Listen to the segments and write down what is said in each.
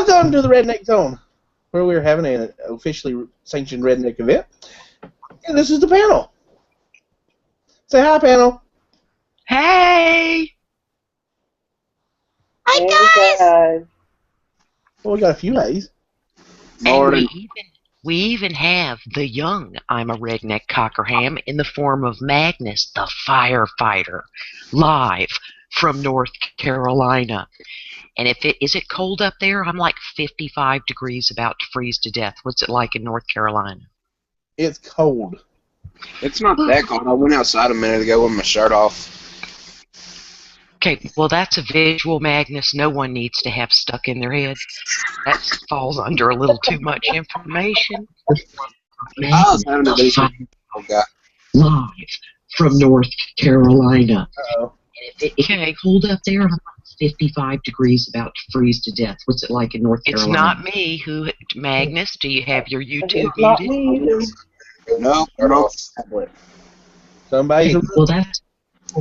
Welcome to the Redneck Zone, where we're having an officially sanctioned redneck event. And this is the panel. Say hi, panel. Hey! Hi, guys. Well, we got a few hays. And we even have the young I'm a Redneck Cockerham in the form of Magnus the Firefighter, live from North Carolina. And is it cold up there? I'm like 55 degrees, about to freeze to death. What's it like in North Carolina? It's cold. It's not that cold. I went outside a minute ago with my shirt off. Okay, well, that's a visual, Magnus, no one needs to have stuck in their head. That falls under a little too much information. I was having a decent live from North Carolina. Uh-oh. If it's cold up there, I'm 55 degrees, about to freeze to death. What's it like in North Carolina? It's not me. Magnus, do you have your YouTube muted? No, turn off. Somebody's well, that's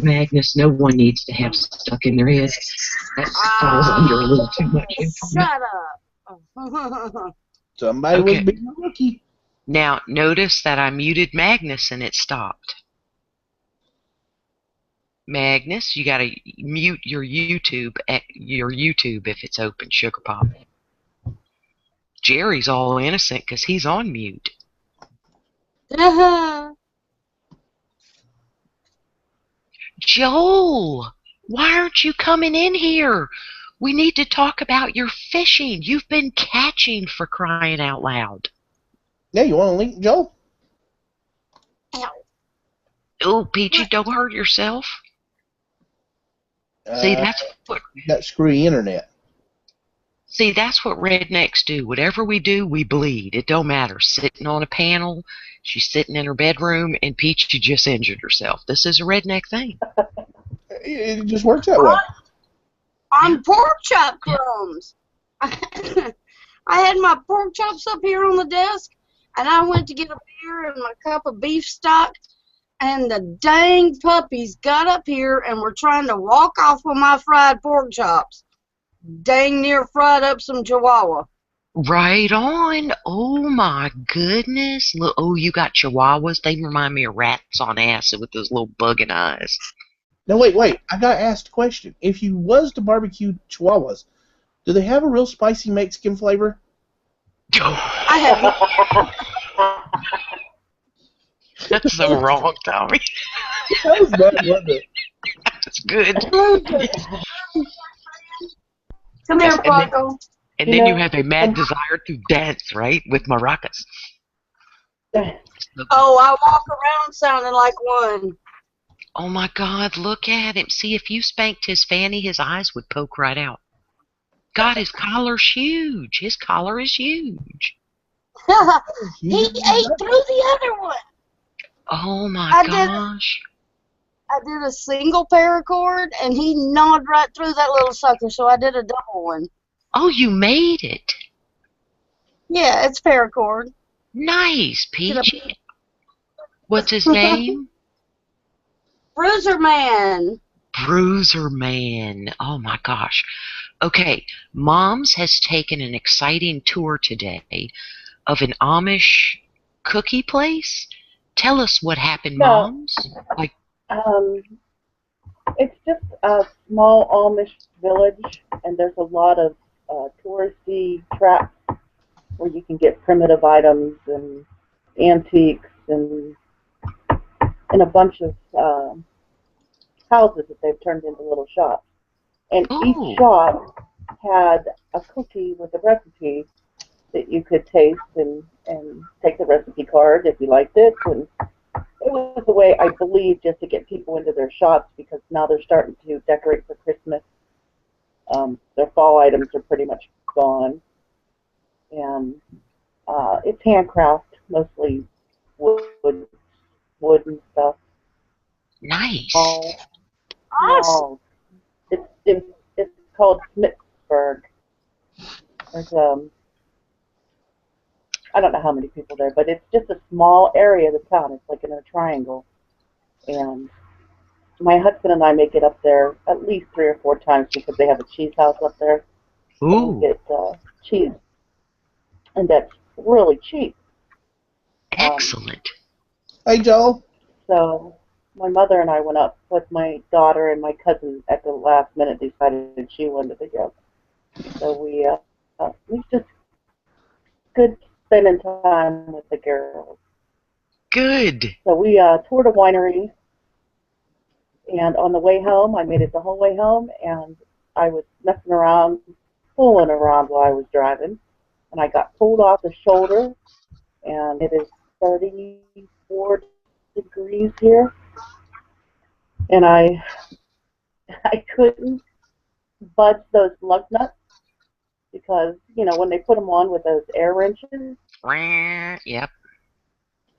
Magnus. No one needs to have stuck in their head. That falls under a little too much information. Shut up. Somebody was being a rookie. Now, notice that I muted Magnus and it stopped. Magnus, you gotta mute your YouTube if it's open, Sugar Pop. Jerry's all innocent because he's on mute. Joel, why aren't you coming in here? We need to talk about your fishing. You've been catching, for crying out loud. Yeah, you want to link, Joel? Oh, Peachy, don't hurt yourself. See, that's what... That screwy internet. See, that's what rednecks do. Whatever we do, we bleed. It don't matter. Sitting on a panel, she's sitting in her bedroom, and Peachy just injured herself. This is a redneck thing. It just works that way. On pork chop crumbs. I had my pork chops up here on the desk, and I went to get a beer and my cup of beef stock, and the dang puppies got up here and were trying to walk off with my fried pork chops. Dang near fried up some chihuahua. Right on. Oh, my goodness. Look, oh, you got chihuahuas? They remind me of rats on acid with those little bugging eyes. No, wait. I got to ask the question. If you was to barbecue chihuahuas, do they have a real spicy Mexican flavor? I have. That's so wrong, Tommy. That was bad, wasn't it? That's good. Come here, Paco. And then you have a mad desire to dance, right, with maracas. Oh, I walk around sounding like one. Oh, my God, look at him. See, if you spanked his fanny, his eyes would poke right out. God, his collar's huge. His collar is huge. He ate through the other one. Oh, my gosh. I did a single paracord, and he gnawed right through that little sucker, so I did a double one. Oh, you made it. Yeah, it's paracord. Nice, Peachy. What's his name? Bruiser Man. Bruiser Man. Oh, my gosh. Okay, Mom's has taken an exciting tour today of an Amish cookie place. Tell us what happened, Moms. It's just a small Amish village, and there's a lot of touristy traps where you can get primitive items and antiques and a bunch of houses that they've turned into little shops. And each shop had a cookie with a recipe that you could taste and take the recipe card if you liked it. And it was a way, I believe, just to get people into their shops, because now they're starting to decorate for Christmas. Their fall items are pretty much gone. And it's handcraft, mostly wood and stuff. Nice. Awesome. It's called Smithsburg. There's I don't know how many people there, but it's just a small area of the town. It's like in a triangle. And my husband and I make it up there at least 3 or 4 times because they have a cheese house up there. Ooh. We get cheese, and that's really cheap. Excellent. Hey, Joel. So my mother and I went up with my daughter, and my cousin at the last minute decided she wanted to go. So we just good spending time with the girls. Good. So we toured a winery, and on the way home, I made it the whole way home, and I was messing around, fooling around while I was driving, and I got pulled off the shoulder, and it is 34 degrees here, and I couldn't budge those lug nuts because, you know, when they put them on with those air wrenches, Yep.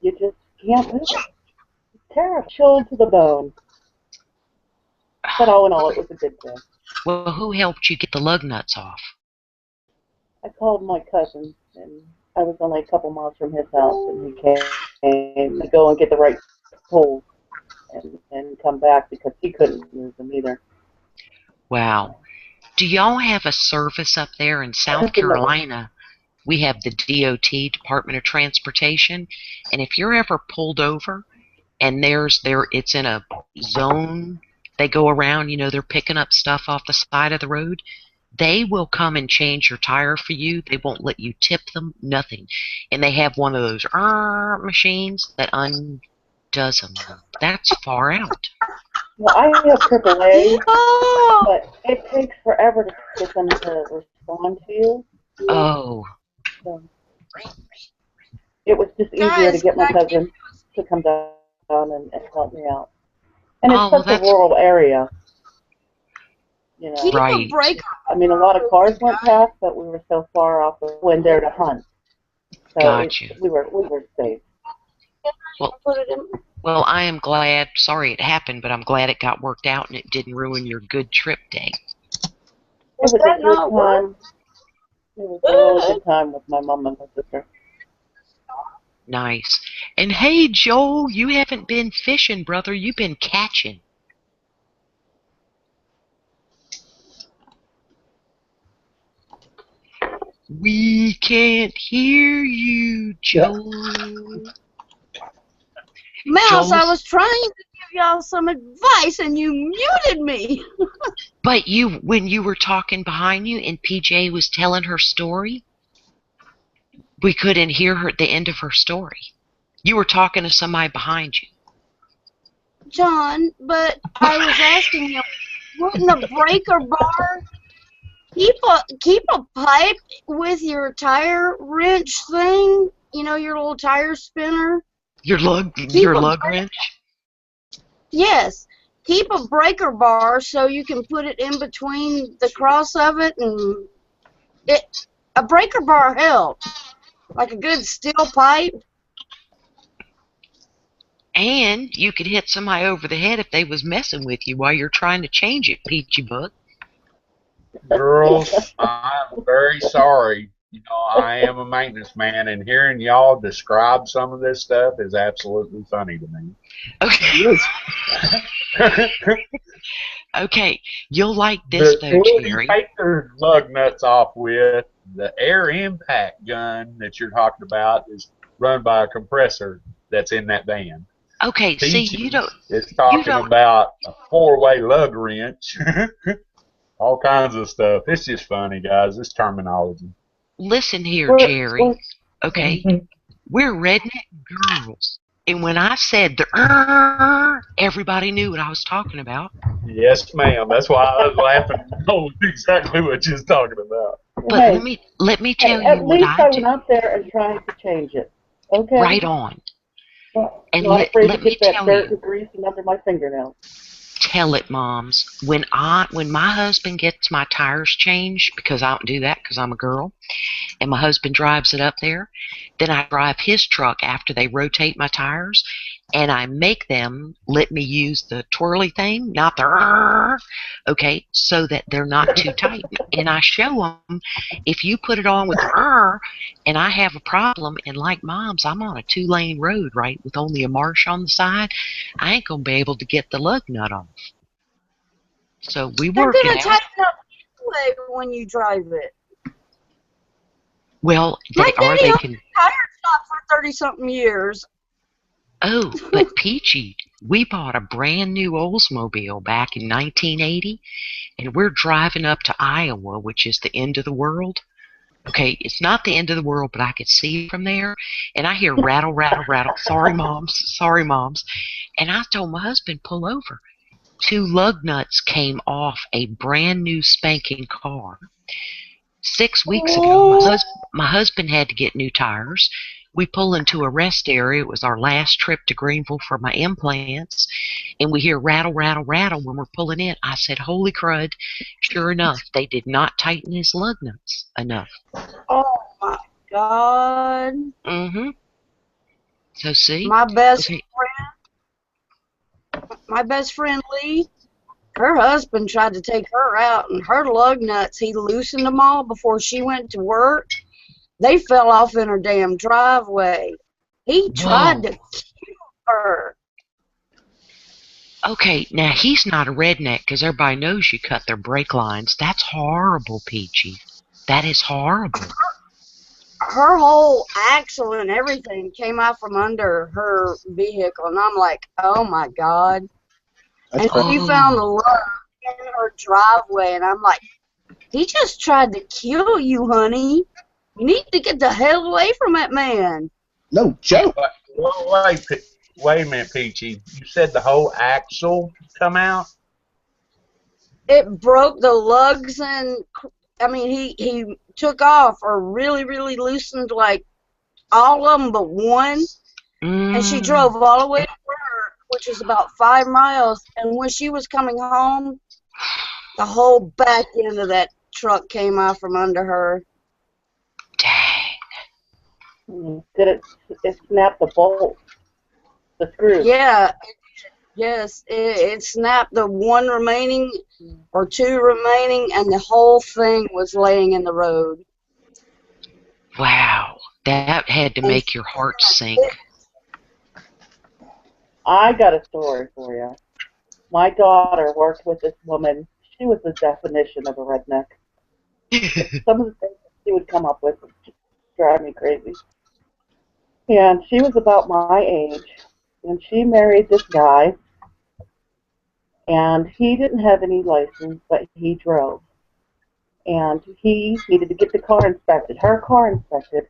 you just can't move it. It's terrible. Chilled to the bone. But all in all, it was a good day. Well, who helped you get the lug nuts off? I called my cousin, and I was only a couple miles from his house, and he came to go and get the right tools and come back because he couldn't move them either. Wow. Do y'all have a service up there in South Carolina? We have the DOT, Department of Transportation, and if you're ever pulled over and it's in a zone, they go around, you know, they're picking up stuff off the side of the road. They will come and change your tire for you. They won't let you tip them, nothing. And they have one of those machines that undoes them. That's far out. Well, I have AAA, but it takes forever to get them to respond to you. Oh. So it was just easier to get my cousin to come down and help me out. And it's such a rural area. You know, right. I mean, a lot of cars went past, but we were so far off when there to hunt. So gotcha. we were safe. Well, I am glad. Sorry it happened, but I'm glad it got worked out and it didn't ruin your good trip day. It was a good time. It was a really good time with my mom and my sister. Nice. And hey, Joel, you haven't been fishing, brother. You've been catching. We can't hear you, Joel. Mouse, I was trying to give y'all some advice and you muted me. But when you were talking behind you and PJ was telling her story, we couldn't hear her at the end of her story. You were talking to somebody behind you. John, but I was asking him, wouldn't a breaker bar keep a pipe with your tire wrench thing? You know, your little tire spinner? Your lug wrench? Yes. Keep a breaker bar so you can put it in between the cross of it, and a breaker bar helps. Like a good steel pipe. And you could hit somebody over the head if they was messing with you while you're trying to change it, Peachy Buck. Girls, I'm very sorry. You know, I am a maintenance man, and hearing y'all describe some of this stuff is absolutely funny to me. Okay. Okay, you'll like this though, Jerry. You take their lug nuts off with, the air impact gun that you're talking about is run by a compressor that's in that van. Okay, see, you don't. It's talking about a 4-way lug wrench. All kinds of stuff. It's just funny, guys. It's terminology. Listen here, Jerry. Okay, we're redneck girls. And when I said the everybody knew what I was talking about. Yes, ma'am. That's why I was laughing. I know exactly what you're talking about. But hey, let me tell you what I do. At least I went out there and tried to change it. Okay. Right on. Well, and let me tell dirt you. And grease under my fingernails. Tell it, moms. When my husband gets my tires changed, because I don't do that because I'm a girl, and my husband drives it up there, then I drive his truck after they rotate my tires, and I make them let me use the twirly thing, not the okay, so that they're not too tight. And I show them, if you put it on with the and I have a problem, and like moms, I'm on a 2-lane road, right, with only a marsh on the side, I ain't going to be able to get the lug nut off. So we work it out. They're going to tighten up anyway when you drive it. Well, My daddy owned can. a tire shop for 30-something years. Oh, but Peachy, we bought a brand new Oldsmobile back in 1980, and we're driving up to Iowa, which is the end of the world. Okay, it's not the end of the world, but I could see from there, and I hear rattle, rattle, rattle. Sorry, moms. Sorry, moms. And I told my husband, pull over. 2 lug nuts came off a brand new spanking car. 6 weeks ago, my husband had to get new tires. We pull into a rest area. It was our last trip to Greenville for my implants, and we hear rattle, rattle, rattle when we're pulling in. I said, holy crud. Sure enough, they did not tighten his lug nuts enough. Oh my God. Mm-hmm. So see? My best friend Lee, her husband tried to take her out, and her lug nuts, he loosened them all before she went to work. They fell off in her damn driveway. He tried to kill her. Okay, now he's not a redneck because everybody knows you cut their brake lines. That's horrible, Peachy. That is horrible. Her whole axle and everything came out from under her vehicle, and I'm like, oh my God. And she found the lug in her driveway, and I'm like, he just tried to kill you, honey. You need to get the hell away from that man. No joke. Wait a minute, Peachy. You said the whole axle come out? It broke the lugs, and I mean, he took off or really, really loosened like all of them but one. And she drove all the way to work, which is about 5 miles. And when she was coming home, the whole back end of that truck came out from under her. Dang. Did it snap the bolt, the screw? Yeah. Yes, it snapped the one remaining or 2 remaining, and the whole thing was laying in the road. Wow. That had to make your heart sink. I got a story for you. My daughter worked with this woman. She was the definition of a redneck. Some of the things she would come up with would just drive me crazy. And she was about my age, and she married this guy, and he didn't have any license, but he drove. And he needed to get the car inspected, her car inspected.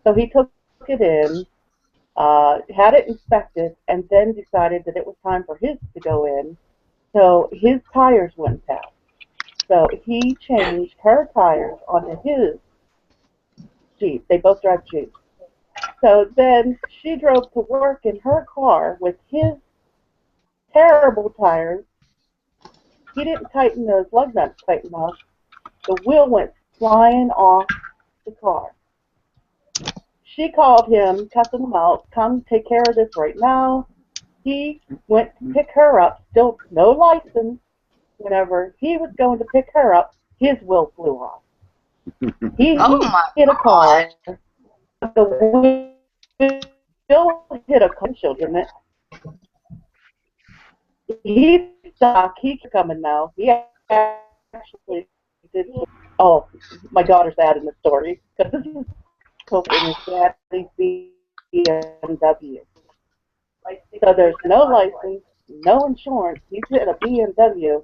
So he took it in, had it inspected, and then decided that it was time for his to go in. So his tires went bad. So he changed her tires onto his Jeep. They both drive Jeeps. So then she drove to work in her car with his terrible tires. He didn't tighten those lug nuts tight enough. The wheel went flying off the car. She called him, cussing him out, come take care of this right now. He went to pick her up, still no license. Whenever he was going to pick her up, his wheel flew off. He hit a car. The wheel hit a car, children. He's stuck. He's coming now. He actually did. Oh, my daughter's adding the story because this is in his daddy's BMW. So there's no license, no insurance. He's hit a BMW.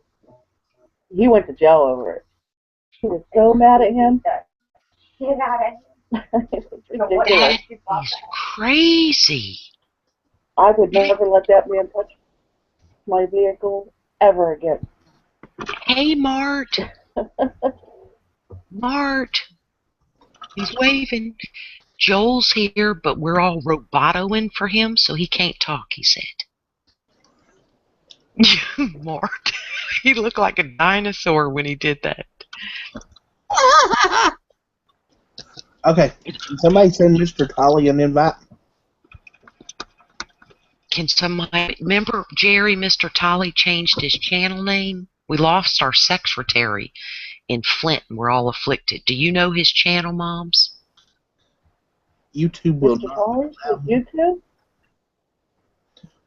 He went to jail over it. He was so mad at him. It's ridiculous. That is crazy. I would never let that man touch my vehicle ever again. Hey, Mart. Mart. He's waving. Joel's here, but we're all robotoing for him, so he can't talk, he said. Mart. He looked like a dinosaur when he did that. Okay, somebody send Mr. Tolley an invite. Can somebody remember Jerry? Mr. Tolley changed his channel name. We lost our secretary in Flint, and we're all afflicted. Do you know his channel, moms? YouTube will Mr. Collins, YouTube?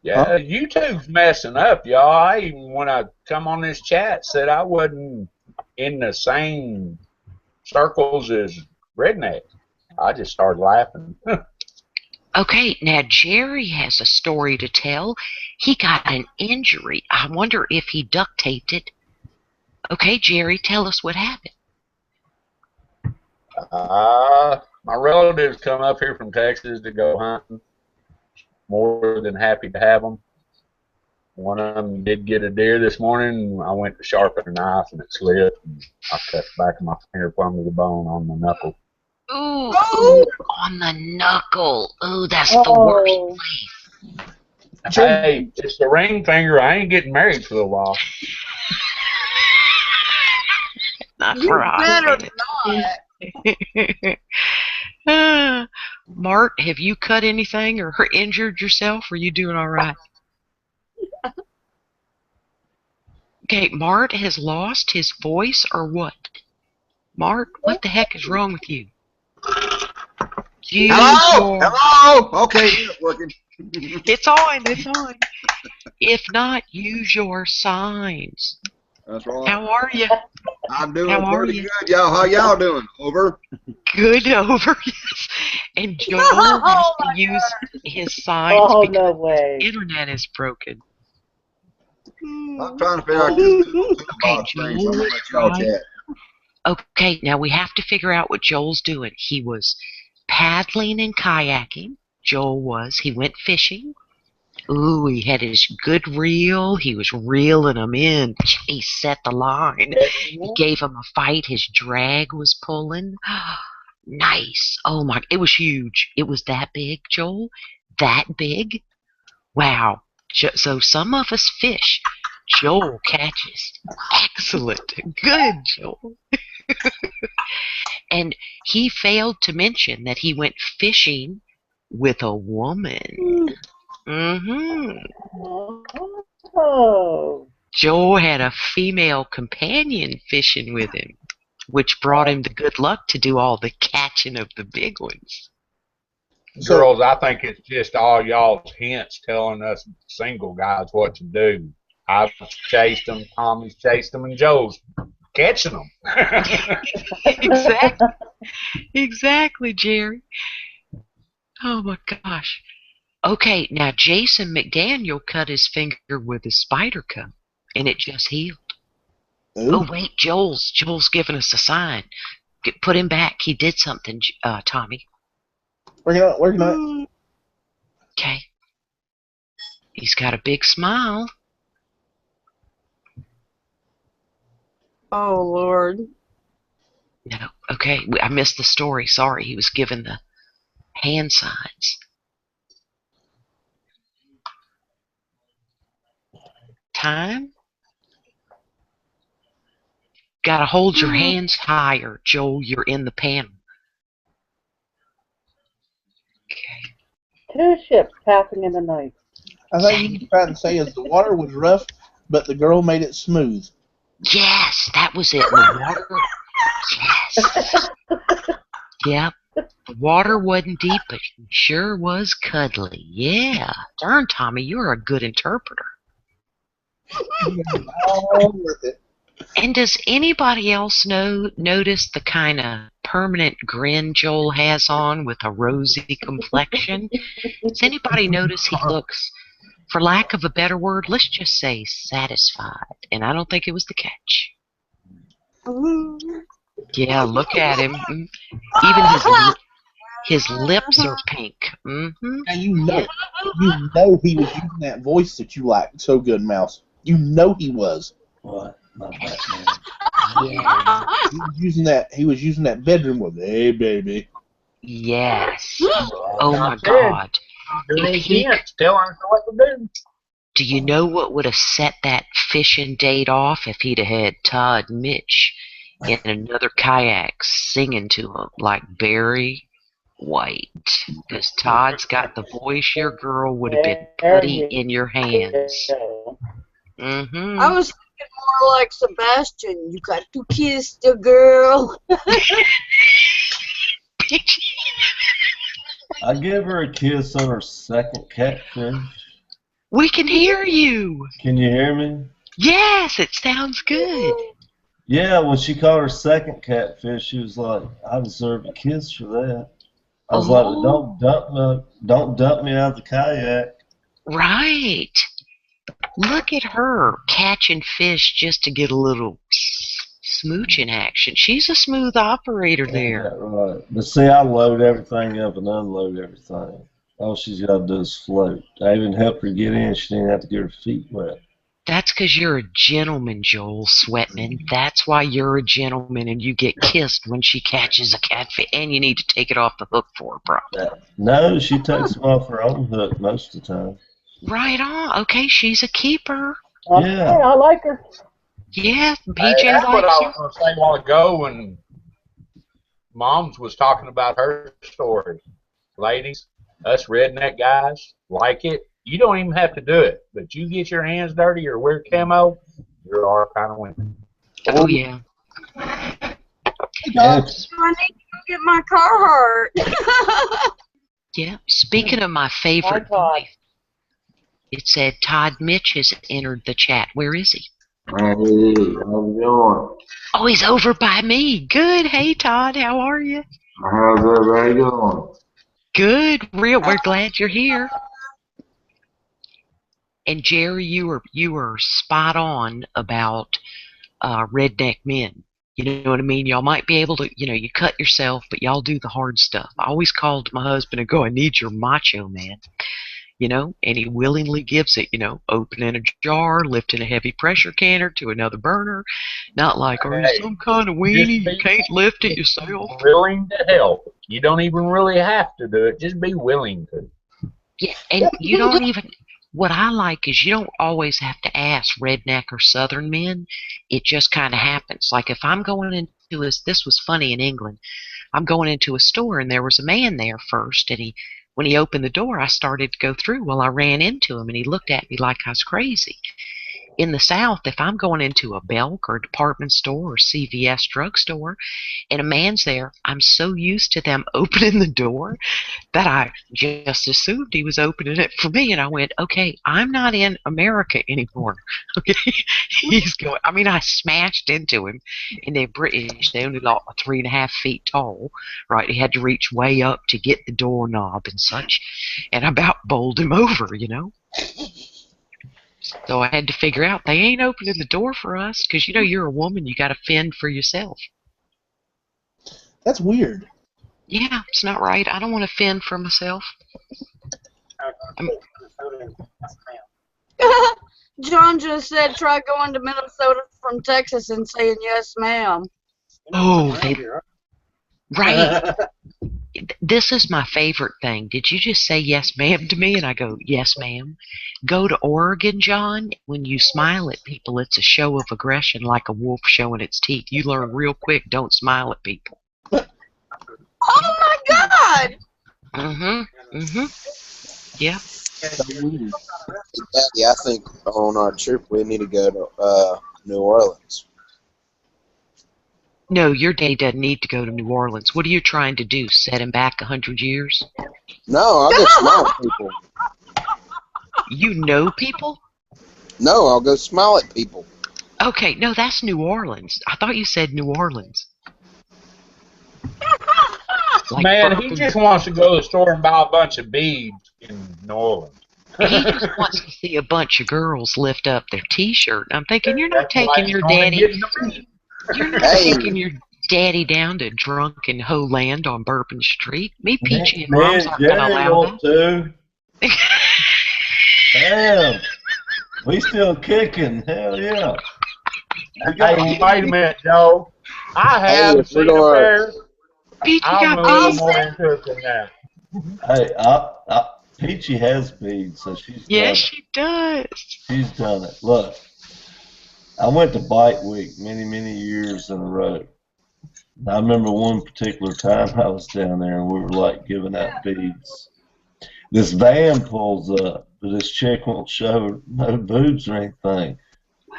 Yeah, YouTube's messing up, y'all. I even, when I come on this chat, said I wasn't in the same circles as Redneck. I just started laughing. Okay, now Jerry has a story to tell. He got an injury. I wonder if he duct taped it. Okay, Jerry, tell us what happened. My relatives come up here from Texas to go hunting. More than happy to have them. One of them did get a deer this morning. I went to sharpen a knife and it slipped. And I cut the back of my finger plumb to the bone on the knuckle. Ooh, ooh, on the knuckle. Ooh, that's the worst place. Hey, it's the ring finger. I ain't getting married for a while. Not You for us. better not. Mart, have you cut anything or injured yourself? Are you doing all right? Okay, Mart has lost his voice or what? Mart, what the heck is wrong with you? Hello? Okay, it's working. It's on, it's on. If not, use your signs. That's right. How are you? I'm doing pretty good, y'all. How y'all doing? Over? Good, over. Yes. And Joel has to use his signs because no way. the internet is broken. I'm trying to figure out this toolbox thing, so I'm going to let y'all chat. Okay, now we have to figure out what Joel's doing. He was paddling and kayaking. Joel was. He went fishing. Ooh, he had his good reel. He was reeling them in. He set the line. He gave him a fight. His drag was pulling. Nice. Oh my, it was huge. It was that big, Joel. That big. Wow. So some of us fish. Joel catches. Excellent. Good, Joel. And he failed to mention that he went fishing with a woman. Mm-hmm. Oh. Joel had a female companion fishing with him, which brought him the good luck to do all the catching of the big ones. Girls, I think it's just all y'all's hints telling us single guys what to do. I've chased them, Tommy's chased them, and Joe's catching them. Exactly. Exactly, Jerry. Oh my gosh. Okay, now Jason McDaniel cut his finger with his spider cup, and it just healed. Ooh. Oh wait, Joel's giving us a sign. Put him back. He did something, Tommy. Working on it. Okay. He's got a big smile. Oh, Lord. No, okay, I missed the story. Sorry, he was given the hand signs. Time. Gotta hold your hands higher, Joel. You're in the panel. Okay. Two ships passing in the night. I think what you're trying to say is the water was rough, but the girl made it smooth. Yes, that was it. The water. Yes. Yep. The water wasn't deep, but it sure was cuddly. Yeah. Darn, Tommy, you're a good interpreter. All worth it. And does anybody else notice the kind of permanent grin Joel has on with a rosy complexion? Does anybody notice he looks, for lack of a better word, let's just say satisfied? And I don't think it was the catch. Yeah, look at him. Even his lips are pink. Mm-hmm. And you know he was using that voice that you like so good, Mouse. You know he was. What? Not that Yeah. He was using that bedroom with, hey, baby. Yes. Oh my God. Those hints telling us what to do. Do you know what would have set that fishing date off if he'd have had Todd Mitch in another kayak singing to him like Barry White? Because Todd's got the voice your girl would have been putting in your hands. Mm-hmm. I was thinking more like Sebastian. You got to kiss the girl. I gave her a kiss on her second catfish. We can hear you. Can you hear me? Yes, it sounds good. Yeah, when she caught her second catfish, she was like, I deserve a kiss for that. I was like, don't dump me out of the kayak. Right. Look at her catching fish just to get a little smooching action. She's a smooth operator there. Yeah, right. But see, I load everything up and unload everything. All she's got to do is float. I even helped her get in. She didn't have to get her feet wet. That's because you're a gentleman, Joel Sweatman. That's why you're a gentleman and you get kissed when she catches a catfish, and you need to take it off the hook for her, probably. No, she takes them off her own hook most of the time. Right on. Okay, she's a keeper. Yeah. Hey, I like her. Yeah, PJ That's what likes I you. was going to say a while ago when Moms was talking about her story. Ladies, us redneck guys like it. You don't even have to do it, but you get your hands dirty or wear camo, you're our kind of women. Oh, yeah. I need to go get my car hurt. Yeah. Speaking of my favorite voice, it said Todd Mitch has entered the chat. Where is he? Hey, how's it going? Oh, he's over by me. Good. Hey, Todd. How are you? How's everybody going? Good. We're glad you're here. And Jerry, you were spot on about redneck men. You know what I mean? Y'all might be able to, you cut yourself, but y'all do the hard stuff. I always called my husband and go, I need your macho man. And he willingly gives it, opening a jar, lifting a heavy pressure canner to another burner. Not like, are you some kind of weenie? You can't lift it yourself. Willing to help. You don't even really have to do it. Just be willing to. Yeah, and you don't even... What I like is you don't always have to ask redneck or southern men. It just kind of happens. Like if I'm going into this was funny in England. I'm going into a store and there was a man there first, and when he opened the door, I started to go through. Well, I ran into him and he looked at me like I was crazy. In the South, if I'm going into a Belk or a department store or CVS drugstore and a man's there, I'm so used to them opening the door that I just assumed he was opening it for me. And I went, okay, I'm not in America anymore. Okay, he's going. I mean, I smashed into him, and they're British. They only like 3.5 feet tall, right? He had to reach way up to get the doorknob and such, and I about bowled him over, So I had to figure out they ain't opening the door for us because you're a woman. You got to fend for yourself. That's weird. Yeah, it's not right. I don't want to fend for myself. John just said try going to Minnesota from Texas and saying yes, ma'am. Oh, right. This is my favorite thing. Did you just say yes, ma'am to me? And I go, yes, ma'am. Go to Oregon, John. When you smile at people, it's a show of aggression like a wolf showing its teeth. You learn real quick, don't smile at people. Oh, my God. Yeah. Daddy, I think on our trip we need to go to New Orleans. No, your daddy doesn't need to go to New Orleans. What are you trying to do? Set him back 100 years? No, I'll go smile at people. You know people? No, I'll go smile at people. Okay, no, that's New Orleans. I thought you said New Orleans. Like Man, he just wants to go to the store and buy a bunch of beads in New Orleans. He just wants to see a bunch of girls lift up their T-shirt. I'm thinking you're not taking your daddy. You're not taking your daddy down to drunken hoe land on Bourbon Street. Me, Peachy, and Mom's aren't going to allow that. Damn, we still kicking. Hell yeah. Hey, wait a minute, Joe. I have seen a pair. Peachy I'm got a little beads. more into it than that. Hey, Peachy has beads, so she's she does. She's done it. Look, I went to Bike Week many years in a row. I remember one particular time I was down there and we were like giving out beads. This van pulls up, but this chick won't show no boobs or anything.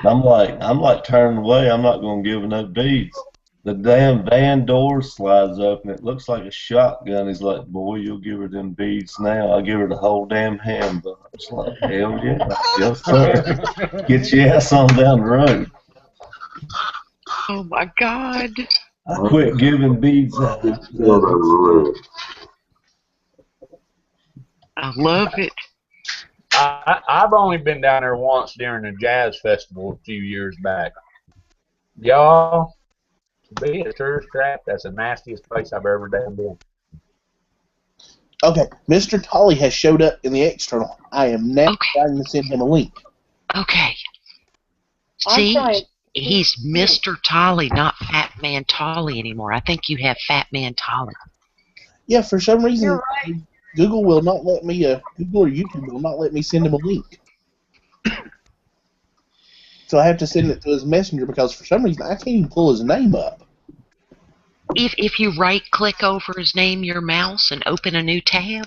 I'm like turning away. I'm not gonna give her no beads. The damn van door slides open. It looks like a shotgun. He's like, boy, you'll give her them beads now. I'll give her the whole damn handbook. It's like, hell yeah. Yes, sir. Get your ass on down the road. Oh, my God. I quit giving beads out. I love it. I've only been down there once during a jazz festival a few years back. Y'all, to be a tourist trap, that's the nastiest place I've ever been. Okay, Mr. Tolley has showed up in the external. I am now trying to send him a link. Okay. I'm See, trying. he's Mr. Tolley, not Fat Man Tolley anymore. I think you have Fat Man Tolley. Yeah, for some reason, You're right. Google will not let me. Google or YouTube will not let me send him a link. So I have to send it to his messenger because for some reason I can't even pull his name up. If you right-click over his name, your mouse, and open a new tab.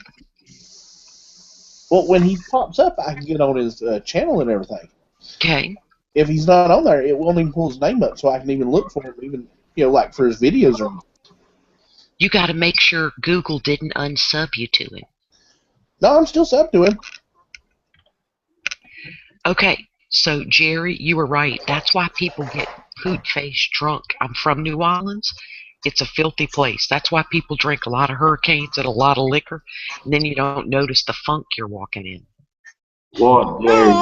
Well, when he pops up, I can get on his channel and everything. Okay. If he's not on there, it won't even pull his name up, so I can even look for him, even like for his videos or. You got to make sure Google didn't unsub you to him. No, I'm still sub to him. Okay, so Jerry, you were right. That's why people get poot-faced drunk. I'm from New Orleans. It's a filthy place. That's why people drink a lot of Hurricanes and a lot of liquor, and then you don't notice the funk you're walking in. What, Jerry?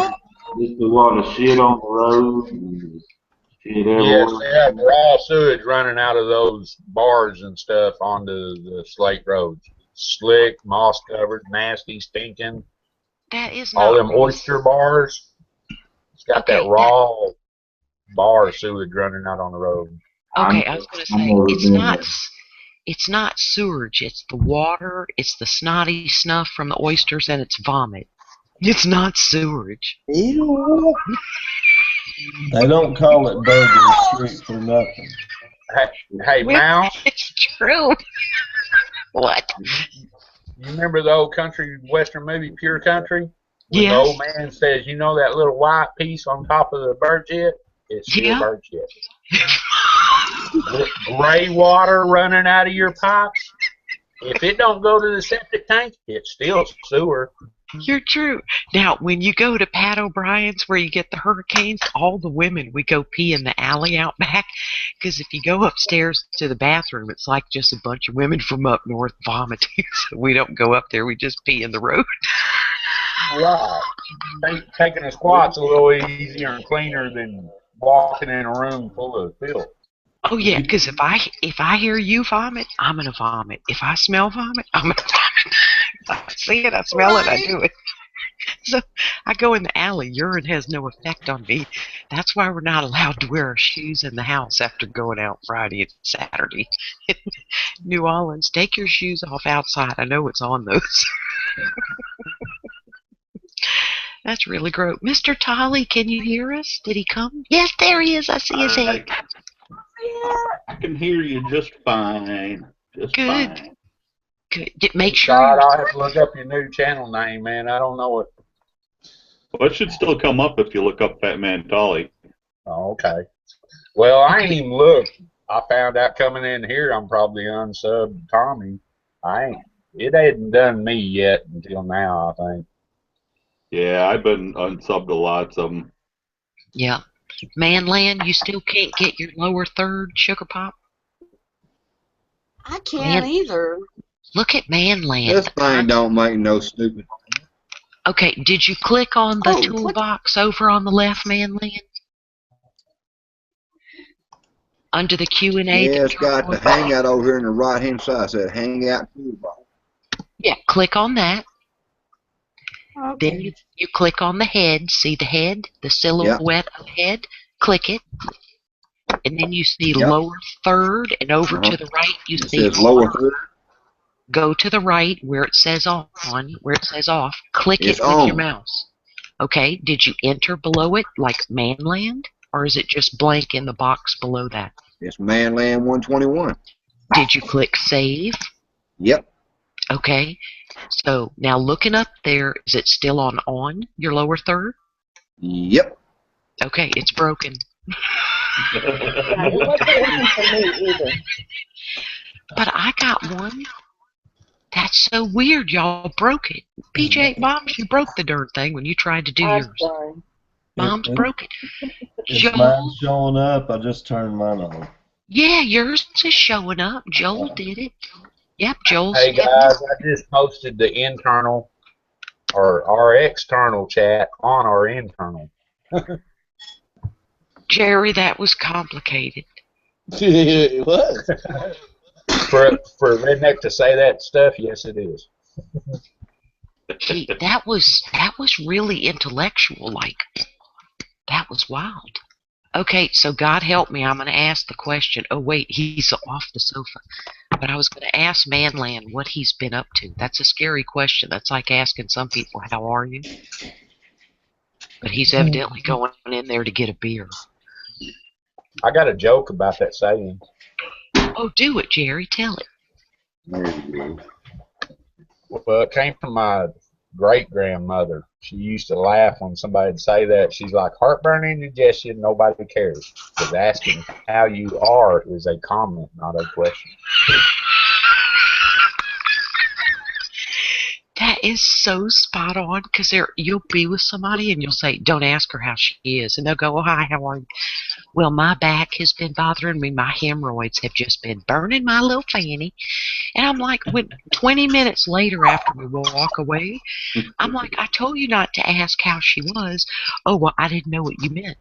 Just a lot of shit on the road and shit Yes, everywhere. they have raw sewage running out of those bars and stuff onto the slate roads. Slick, moss covered, nasty, stinking. That is All not them oyster bars. It's got that raw bar sewage running out on the road. Okay, I was going to say, it's not sewage. It's the water, it's the snotty snuff from the oysters, and it's vomit. It's not sewage. Ew. They don't call it Burger Street for nothing. Hey, Mouse. It's true. What? You remember the old country western movie, Pure Country? When Yes. the old man says, you know that little white piece on top of the bird shit? It's still bird shit. Gray water running out of your pipes. If it don't go to the septic tank, it's still sewer. You're true. Now, when you go to Pat O'Brien's where you get the Hurricanes, all the women, we go pee in the alley out back. Because if you go upstairs to the bathroom, it's like just a bunch of women from up north vomiting. So we don't go up there. We just pee in the road. Right. Taking a squat's a little easier and cleaner than walking in a room full of filth. Oh yeah, because if I hear you vomit, I'm gonna vomit. If I smell vomit, I'm gonna vomit. If I see it, I smell it, I do it. So I go in the alley. Urine has no effect on me. That's why we're not allowed to wear our shoes in the house after going out Friday and Saturday. In New Orleans, take your shoes off outside. I know it's on those. That's really gross. Mr. Tolley, can you hear us? Did he come? Yes, there he is. I see his head. I can hear you just fine. Just fine. Good. Make sure. God, I'll have to look up your new channel name, man. I don't know it. Well, it should still come up if you look up Fat Man Tolley. Oh, okay. Well, I ain't even looked. I found out coming in here I'm probably unsubbed Tommy. It hadn't done me yet until now, I think. Yeah, I've been unsubbed to lots of them. Yeah. Manland, you still can't get your lower third, Sugar Pop? I can't either. Look at Manland. This thing don't make no stupid. Okay, did you click on the toolbox over on the left, Manland? Under the Q&A? Yeah, it's got the hangout over here on the right-hand side. It said hangout toolbox. Yeah, click on that. Okay. Then you click on the head. See the head? The silhouette of head? Click it. And then you see lower third, and over to the right you see says lower third. Go to the right where it says on, where it says off. Click it with your mouse. Okay, did you enter below it like Manland? Or is it just blank in the box below that? It's Manland 121. Did you click save? Yep. Okay, so now looking up there, is it still on your lower third? Yep. Okay, it's broken. It wasn't working for me either. But I got one. That's so weird, y'all broke it. PJ, Moms, you broke the darn thing when you tried to do yours. Sorry. Mom's broke it. If mine's showing up, I just turned mine on. Yeah, yours is showing up. Joel did it. Yep, Joel's. Hey guys, I just posted the internal or our external chat on our internal. Jerry, that was complicated. It was. For Redneck to say that stuff, yes, it is. That was really intellectual. Like, that was wild. Okay, so God help me, I'm going to ask the question. Oh, wait, he's off the sofa. But I was going to ask Manland what he's been up to. That's a scary question. That's like asking some people, how are you? But he's evidently going in there to get a beer. I got a joke about that saying. Oh, do it, Jerry. Tell it. There you go. Well, it came from my great-grandmother. She used to laugh when somebody would say that. She's like, heartburn indigestion, nobody cares. Because asking how you are is a comment, not a question. That is so spot on, because you'll be with somebody and you'll say, don't ask her how she is. And they'll go, oh, hi, how are you? Well, my back has been bothering me. My hemorrhoids have just been burning my little fanny. And I'm like, when 20 minutes later after we walk away, I'm like, I told you not to ask how she was. Oh, well, I didn't know what you meant.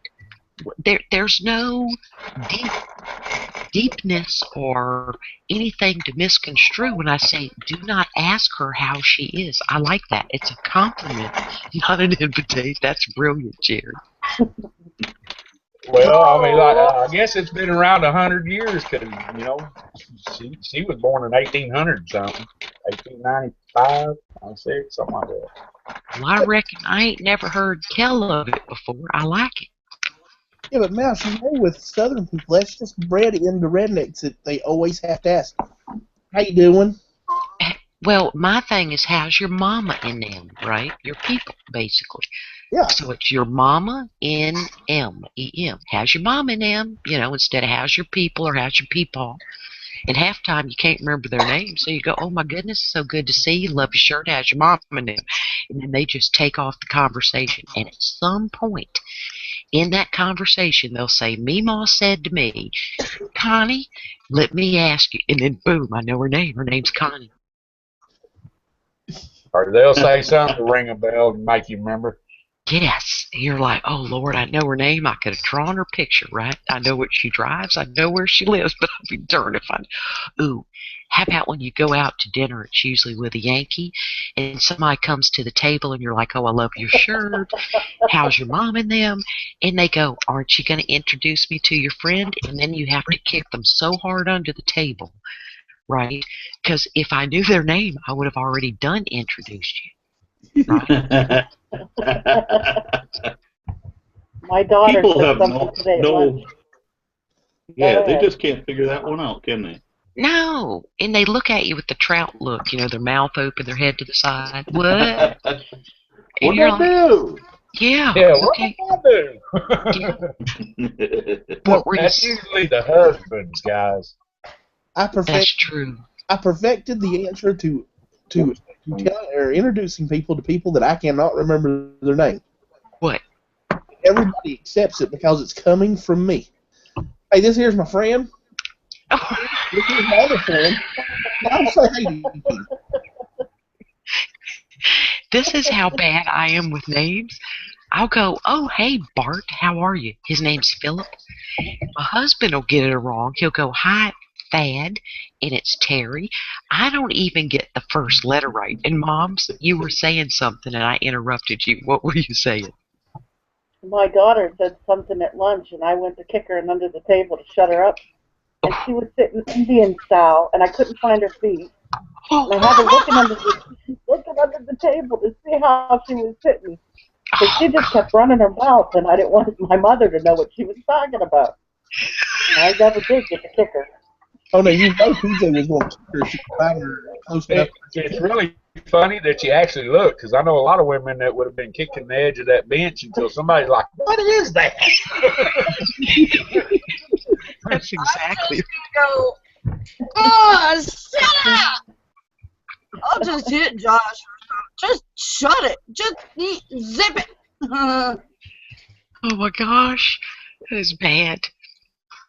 There's no deepness or anything to misconstrue when I say, do not ask her how she is. I like that. It's a compliment, not an invitation. That's brilliant, Jerry. Well, I mean, like, I guess it's been around 100 years because, you know, she was born in 1800 something, 1895, 96, something like that. Well, I reckon I ain't never heard tell of it before. I like it. Yeah, but Mouse, you know, with Southern people, that's just bred into rednecks that they always have to ask, how you doing? Well, my thing is, how's your mama in them, right? Your people, basically. Yeah. So it's your mama in M-E-M. How's your mom in them? You know, instead of how's your people or how's your peepaw. And half time you can't remember their names, so you go, oh my goodness, so good to see you. Love your shirt. How's your mom in them? And then they just take off the conversation. And at some point in that conversation, they'll say, Meemaw said to me, Connie, let me ask you. And then boom, I know her name. Her name's Connie. Or they'll say something to ring a bell and make you remember. Yes. And you're like, oh, Lord, I know her name. I could have drawn her picture, right? I know what she drives. I know where she lives, but I'd be darned if I... Ooh, how about when you go out to dinner, it's usually with a Yankee, and somebody comes to the table and you're like, oh, I love your shirt. How's your mom in them? And they go, aren't you going to introduce me to your friend? And then you have to kick them so hard under the table, right? Because if I knew their name, I would have already done introduced you. Right? My daughter People said have something today at lunch. Yeah, they just can't figure that one out, can they? No. And they look at you with the trout look, you know, their mouth open, their head to the side. What? What'd I do? Yeah. What Okay. did I do? What were That's you... usually the husbands, guys. That's true. I perfected the answer to telling or introducing people to people that I cannot remember their name. What? Everybody accepts it because it's coming from me. Hey, this here's my friend. This is my other friend. I'll say hey to you. This is how bad I am with names. I'll go, oh, hey, Bart, how are you? His name's Philip. My husband will get it wrong. He'll go, hi, Thad, and it's Terry. I don't even get the first letter right. And, Moms, you were saying something, and I interrupted you. What were you saying? My daughter said something at lunch, and I went to kick her under the table to shut her up. And she was sitting Indian style, and I couldn't find her feet. And I had her looking under the table to see how she was sitting. But she just kept running her mouth, and I didn't want my mother to know what she was talking about. And I never did get to kick her. Oh, no, you know PJ was going to kick her if she could find her close enough. It's really funny that you actually look, because I know a lot of women that would have been kicking the edge of that bench until somebody's like, what is that? That's exactly. Go, oh, shut up! I'll just hit Josh. Just shut it. Just zip it. Oh my gosh, that is bad.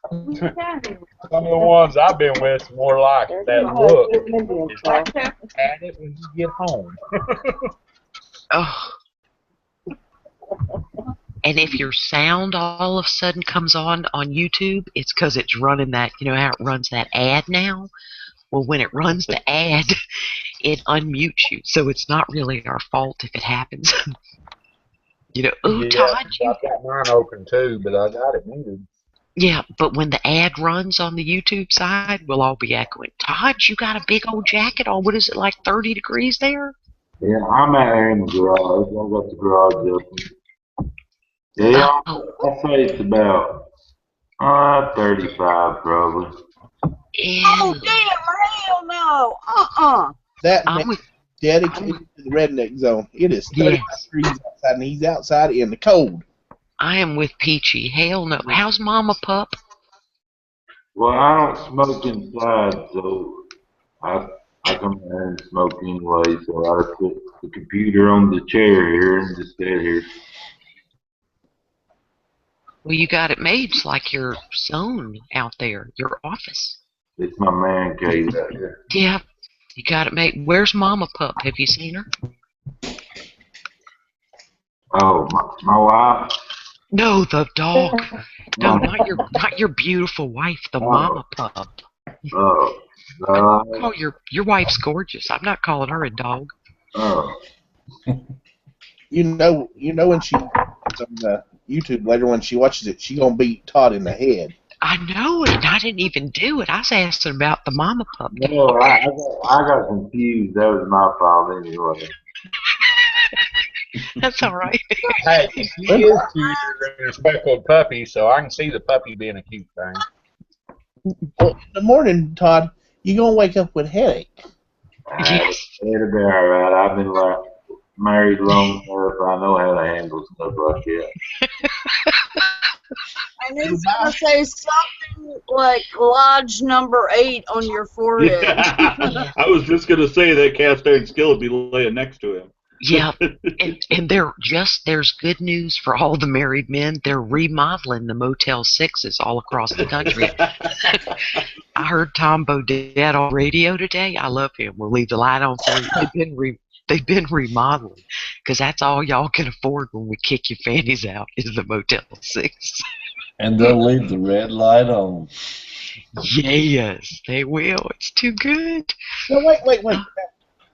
Some of the ones I've been with more like that look. It's like, at it when you get home. Oh. And if your sound all of a sudden comes on YouTube, it's because it's running that, you know how it runs that ad now? Well, when it runs the ad, it unmutes you. So it's not really our fault if it happens. You know, ooh, Yeah, Todd, you... I've got mine open too, but I got it muted. Yeah, but when the ad runs on the YouTube side, we'll all be echoing, Todd, you got a big old jacket on. What is it, like 30 degrees there? Yeah, I'm out here in the garage. I got the garage open. Yeah, I'll say it's about 35 probably. Oh, damn, hell no. That man dedicated to the Redneck Zone. It is 35 degrees outside, and he's outside in the cold. I am with Peachy. Hell no. How's Mama Pup? Well, I don't smoke inside, so I come in here and smoke anyway, so I put the computer on the chair here and just stay here. Well, you got it made. It's like your zone out there, your office. It's my man cave out here. Yeah, you got it made. Where's Mama Pup? Have you seen her? Oh, my wife? No, the dog. No, not your beautiful wife, the Mama Pup. Oh, I call your wife's gorgeous. I'm not calling her a dog. Oh. You know when she on the YouTube later, when she watches it, she gonna beat Todd in the head. I know it. I didn't even do it. I was asking about the Mama Pup. No, I got confused. That was my fault anyway. That's all right. Hey, she is cuter than a speckled puppy, so I can see the puppy being a cute thing. Well, in the morning, Todd, you gonna wake up with a headache. Yes. It'll be all right. I've been married long enough. I know how to handle stuff like that. And he's going to say something like Lodge number 8 on your forehead. Yeah. I was just going to say that cast iron skillet be laying next to him. Yeah, and there's good news for all the married men. They're remodeling the Motel 6s all across the country. I heard Tom Bodette on radio today. I love him. We'll leave the light on for you. They've been remodeling because that's all y'all can afford when we kick your fannies out is the Motel 6. And they'll leave the red light on. Yes, they will. It's too good. No, wait.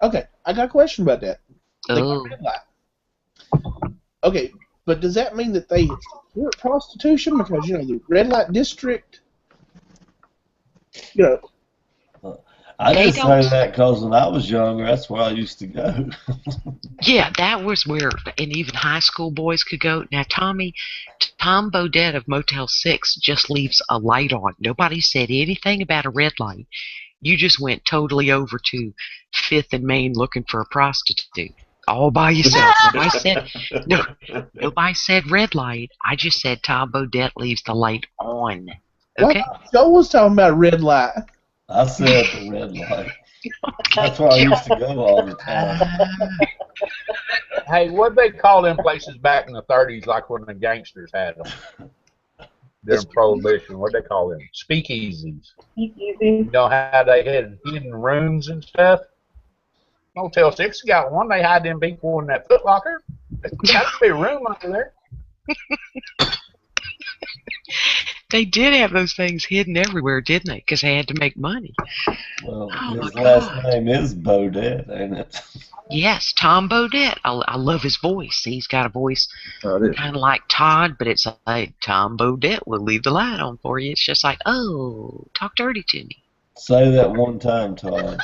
Okay, I got a question about that. Oh. Red light. Okay, but does that mean that they support prostitution? Because, the red light district, I didn't say that because when I was younger, that's where I used to go. Yeah, that was where, and even high school boys could go. Now, Tom Bodette of Motel 6 just leaves a light on. Nobody said anything about a red light. You just went totally over to 5th and Main looking for a prostitute. All by yourself. Nobody said red light. I just said Tom Bodette leaves the light on. Okay? Well, Joe was talking about red light. I said the red light. That's where I used to go all the time. Hey, what'd they call them places back in the 30s, like when the gangsters had them? During Prohibition, what'd they call them? Speakeasies. You know how they had hidden rooms and stuff? Motel 6 got one. They hide them people in that Foot Locker. There's got to be a room under there. They did have those things hidden everywhere, didn't they? Because they had to make money. Well, his last name is Bodette, ain't it? Yes, Tom Bodette. I love his voice. He's got a voice kind of like Todd, but it's like Tom Bodette will leave the light on for you. It's just like, oh, talk dirty to me. Say that one time, Todd.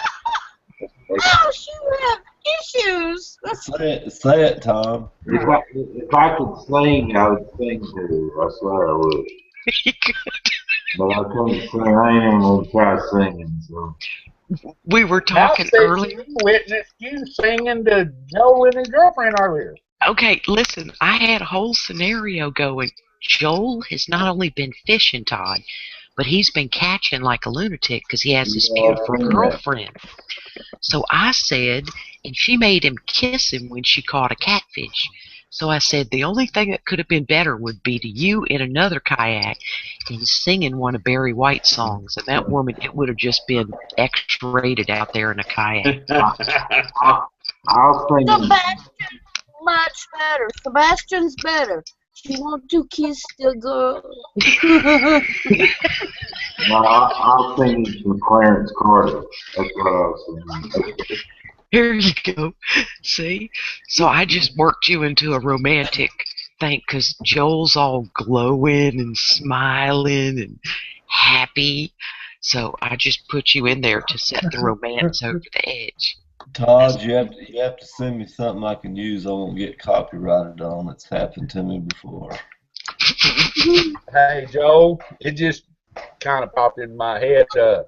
Oh, you have issues. Say it, Tom. If I could sing, I would sing too. I swear I would. But I couldn't sing. I ain't even going to try singing. So. We were talking earlier. Witnessed you singing to Joe and his girlfriend earlier. Okay, listen. I had a whole scenario going. Joel has not only been fishing, Todd, but he's been catching like a lunatic because he has this beautiful girlfriend. So I said, and she made him kiss him when she caught a catfish. So I said, the only thing that could have been better would be to you in another kayak and singing one of Barry White's songs. And that woman, it would have just been X-rated out there in a kayak. I'll sing. much better. Sebastian's better. She want to kiss the girl. No, I was thinking some Clarence Carter. That's what I was thinking. Here you go. See? So I just worked you into a romantic thing because Joel's all glowing and smiling and happy. So I just put you in there to set the romance over the edge. Todd, you have to send me something I can use. I won't get copyrighted on. It's happened to me before. Hey, Joe, it just kind of popped in my head. I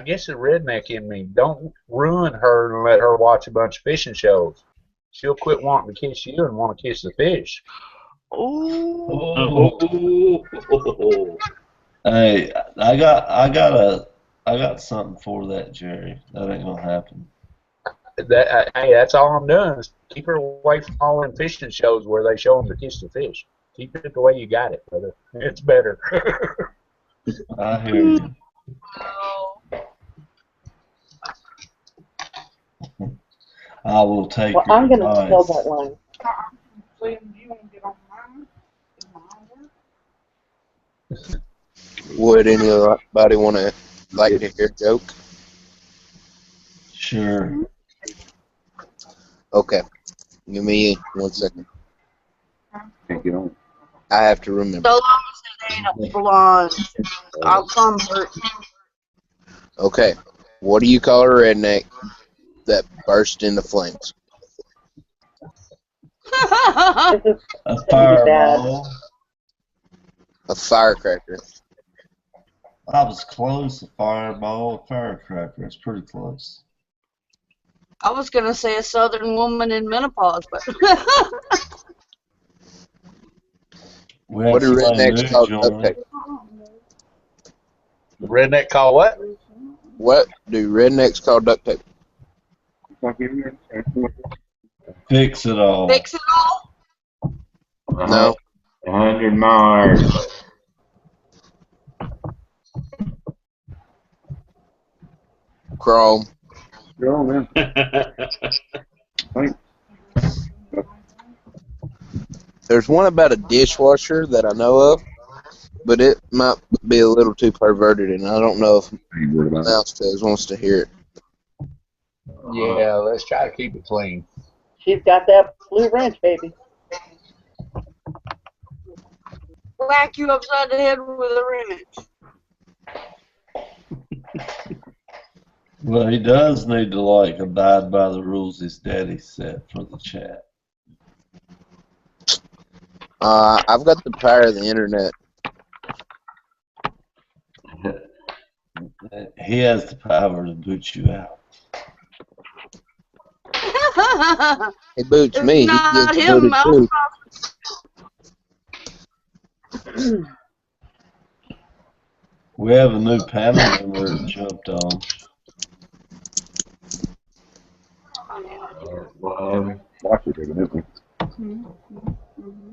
guess the redneck in me. Don't ruin her and let her watch a bunch of fishing shows. She'll quit wanting to kiss you and want to kiss the fish. Hey, I got something for that, Jerry. That ain't gonna happen. Hey, that's all I'm doing is keep her away from all them fishing shows where they show them to kiss the fish. Keep it the way you got it, brother. It's better. I hear you. I will take Well, your I'm going to advice. tell that line. Would anybody want to like to hear a joke? Sure. Okay. Give me 1 second. Can't get on. I have to remember. So long as it ain't a blonde, I'll convert. Okay. What do you call a redneck that burst into flames? This is A gonna be bad. fireball. A firecracker. I was close. A fireball, a firecracker. It's pretty close. I was gonna say a southern woman in menopause, but We have What do somebody rednecks new call duct joining. tape? Redneck call what? What do rednecks call duct tape? Fix it all. fix it all. No. 100 miles. Chrome. Go on, man. There's one about a dishwasher that I know of, but it might be a little too perverted, and I don't know if Mouse wants to hear it. Yeah, let's try to keep it clean. She's got that blue wrench, baby. Whack you upside the head with a wrench. Well, he does need to like abide by the rules his daddy set for the chat. I've got the power of the internet. He has the power to boot you out. He boots It's me. He not gets him, booted too. We have a new panel member that jumped on. Well, watch it, evidently.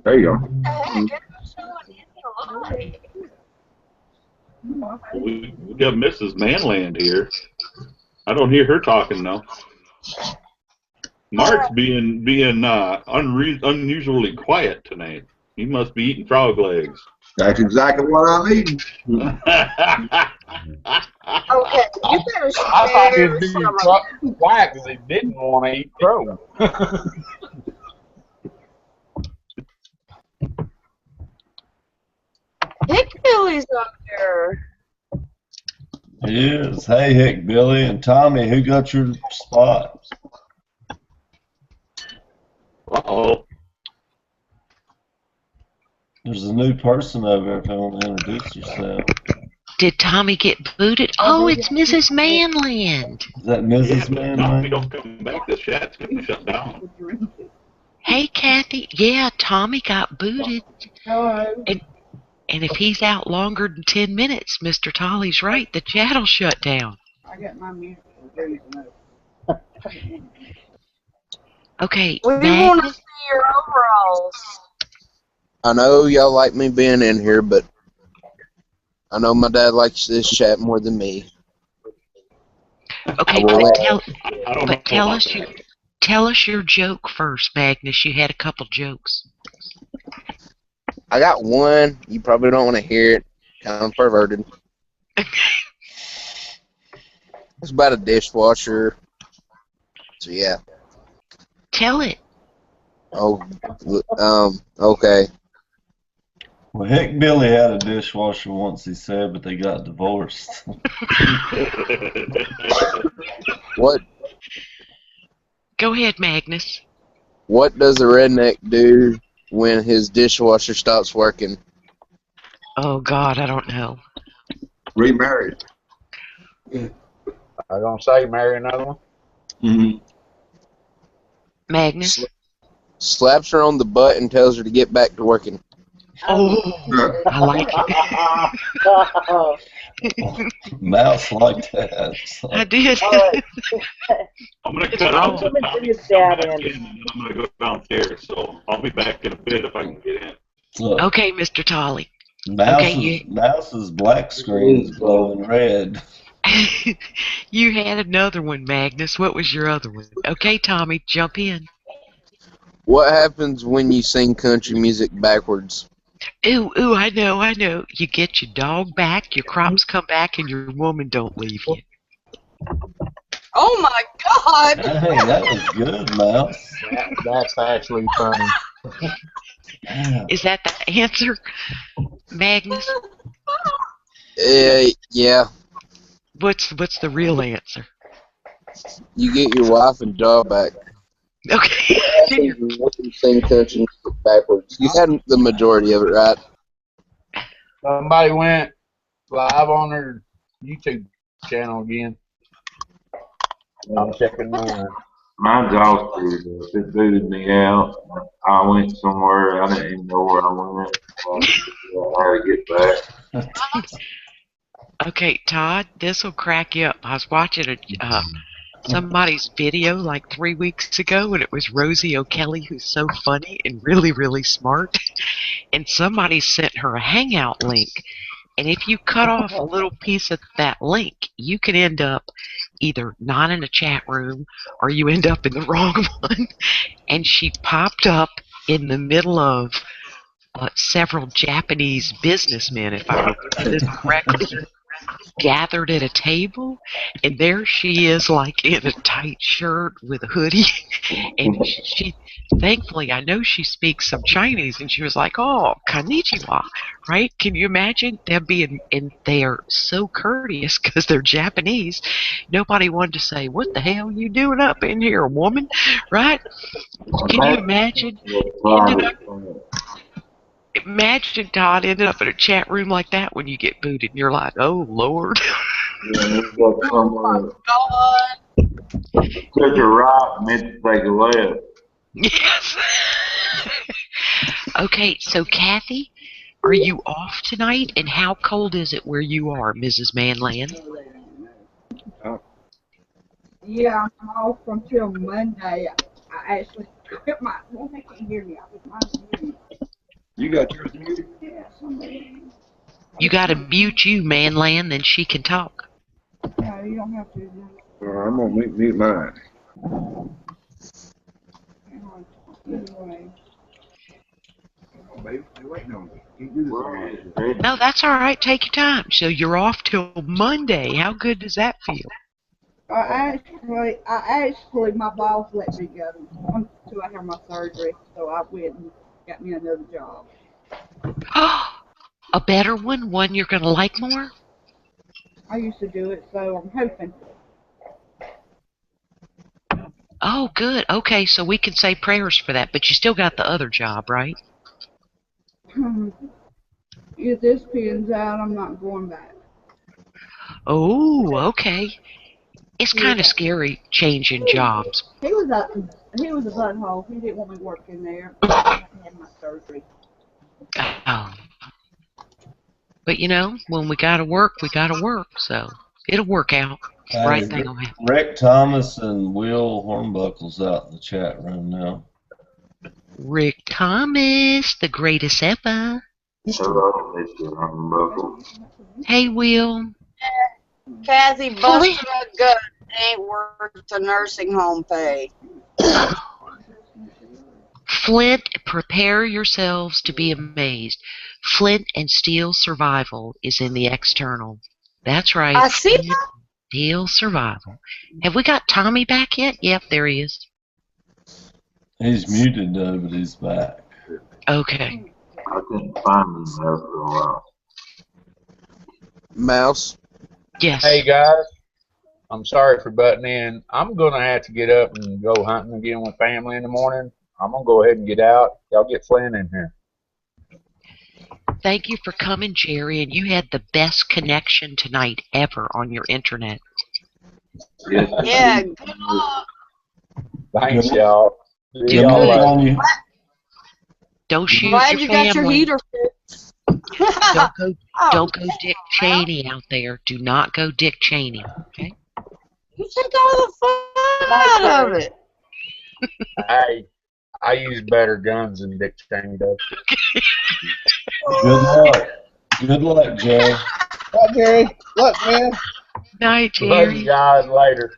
There you go. We got Mrs. Manland here. I don't hear her talking though. Mark's being unusually quiet tonight. He must be eating frog legs. That's exactly what I'm eating. Okay, you better I thought share he'd be some. quiet because he didn't want to eat crow. Hick Billy's up there. He is. Hey, Hick Billy and Tommy, who got your spot? Uh-oh. There's a new person over there if you want to introduce yourself. Did Tommy get booted? Oh, it's Mrs. Manland. Is that Mrs. Yeah, Tommy, Manley? don't come back. The chat's getting shut down. Hey, Kathy. Yeah, Tommy got booted. And if he's out longer than 10 minutes, Mr. Tolley's right. The chat'll shut down. I got my music. Okay, We want to Magnus. see your overalls. I know y'all like me being in here, but I know my dad likes this chat more than me. Okay, I will but let- tell, I don't know but tell about us that. your Tell us your joke first, Magnus. You had a couple jokes. I got one. You probably don't want to hear it. Kind of perverted. It's about a dishwasher. So yeah. Tell it. Oh, okay. Well, heck, Billy had a dishwasher once, he said, but they got divorced. What Go ahead, Magnus. What does a redneck do when his dishwasher stops working? Oh, God, I don't know. Remarried. I was gonna say marry another one. Mm-hmm. Magnus? Slaps her on the butt and tells her to get back to working. Oh, I like it. Mouse like that. I did. All right. I'm going to It's cut wrong. off. Let me bring his Come dad back in. in, and then I'm going to go downstairs. So I'll be back in a bit if I can get in. Look, Okay, Mr. Tolley. Mouse's black screen is glowing red. You had another one, Magnus. What was your other one? Okay, Tommy, jump in. What happens when you sing country music backwards? Ooh, I know. You get your dog back, your crops come back, and your woman don't leave you. Oh my God! Hey, that was good, Mouse. That's actually funny. Is that the answer, Magnus? Yeah. What's the real answer? You get your wife and dog back. Okay. What happens when you sing country music backwards? You had the majority of it right. Somebody went live on their YouTube channel again. I'm checking mine. Mine's all screwed up. It booted me out. I went somewhere. I didn't even know where I went. I had to get back. Okay, Todd, this will crack you up. I was watching somebody's video like 3 weeks ago, and it was Rosie O'Kelly, who's so funny and really, really smart. And somebody sent her a Hangout link. And if you cut off a little piece of that link, you can end up either not in a chat room or you end up in the wrong one. And she popped up in the middle of several Japanese businessmen, if I remember this correctly, gathered at a table, and there she is, like in a tight shirt with a hoodie, and she thankfully, I know she speaks some Chinese, and she was like, "Oh, konnichiwa," right? Can you imagine them being, and they are so courteous because they're Japanese. Nobody wanted to say, "What the hell are you doing up in here, woman?" Right? Can you imagine? Imagine Todd ended up in a chat room like that when you get booted and you're like, oh, Lord. Oh my God. Took a right, meant to take a left. Yes. Okay, so Kathy, are you off tonight? And how cold is it where you are, Mrs. Manland? Yeah, I'm off until Monday. I actually quit my. Well, they can't hear me. I was mine. You got yours muted? Yeah, somebody. You gotta mute you, Manland, then she can talk. No, you don't have to. I'm gonna mute mine. Anyway. Baby, they're waiting on me. Can't do this. No, that's all right. Take your time. So you're off till Monday. How good does that feel? Actually, my boss let me go until I have my surgery, so I went and got me another job. A better one? One you're gonna like more? I used to do it, so I'm hoping. Oh, good. Okay, so we can say prayers for that, but you still got the other job, right? If this pins out, I'm not going back. Oh, okay. It's kind of scary changing jobs. He was a butthole. He didn't want me working there. I had my surgery. Oh. But you know, when we gotta work, so it'll work out. Right thing will happen. Rick Thomas and Will Hornbuckle's out in the chat room now. Rick Thomas, the greatest ever. Hello, Mr. Hornbuckle. Hey, Will. Kathy busted a gut. Ain't worth the nursing home pay. Flint, prepare yourselves to be amazed. Flint and steel survival is in the external. That's right. I see Flint, steel survival. Have we got Tommy back yet? Yep, there he is. He's muted though, but he's back. Okay. I couldn't find him there for a while. Mouse. Yes. Hey guys, I'm sorry for butting in. I'm gonna have to get up and go hunting again with family in the morning. I'm gonna go ahead and get out. Y'all get Flynn in here. Thank you for coming, Jerry, and you had the best connection tonight ever on your internet. Yes, Yeah, good luck. Thanks, Good- y'all. See Good y'all luck later. on you. Don't shoot Glad your you got your family. heater fixed. Don't go Dick Cheney out there. Do not go Dick Cheney. Okay. You take all the fun out of it. Hey, I use better guns than Dick Cheney does. Good luck. Good luck, Jerry. Bye, Jerry. Look, man. Night, Love you Jerry. guys later.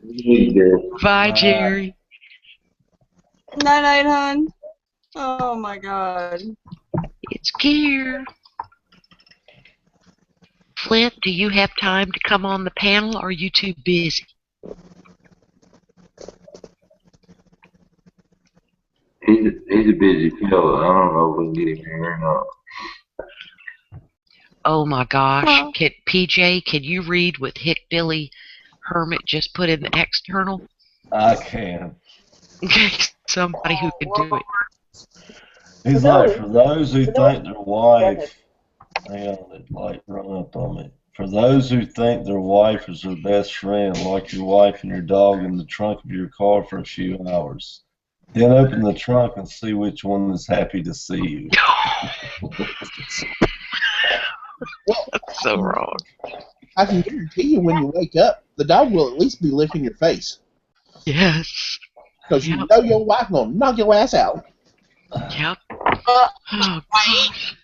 Bye, Jerry. Night, night, hun. Oh my God. It's Gear. Flint, do you have time to come on the panel, or are you too busy? He's a busy fellow. I don't know if we can get him here or not. Oh my gosh. Well. PJ, can you read what Hickbilly Hermit just put in the external? I can. Okay, somebody who can do it. He's like, for those who think their wife, hang on, it like run up on me. For those who think their wife is their best friend, lock your wife and your dog in the trunk of your car for a few hours. Then open the trunk and see which one is happy to see you. That's so wrong. I can guarantee you when you wake up, the dog will at least be licking your face. Yes. Because you know your wife will knock your ass out. Yep. Oh, gosh.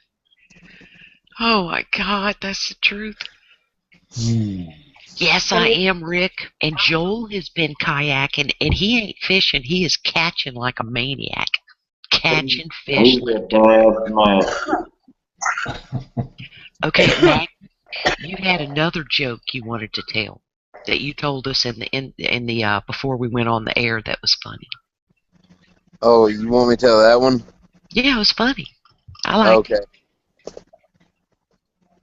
Oh, my God. That's the truth. Yes, I am, Rick. And Joel has been kayaking, and he ain't fishing. He is catching like a maniac. Catching fish. Okay, Mac, you had another joke you wanted to tell that you told us in the before we went on the air that was funny. Oh, you want me to tell that one? Yeah, it was funny. I liked it.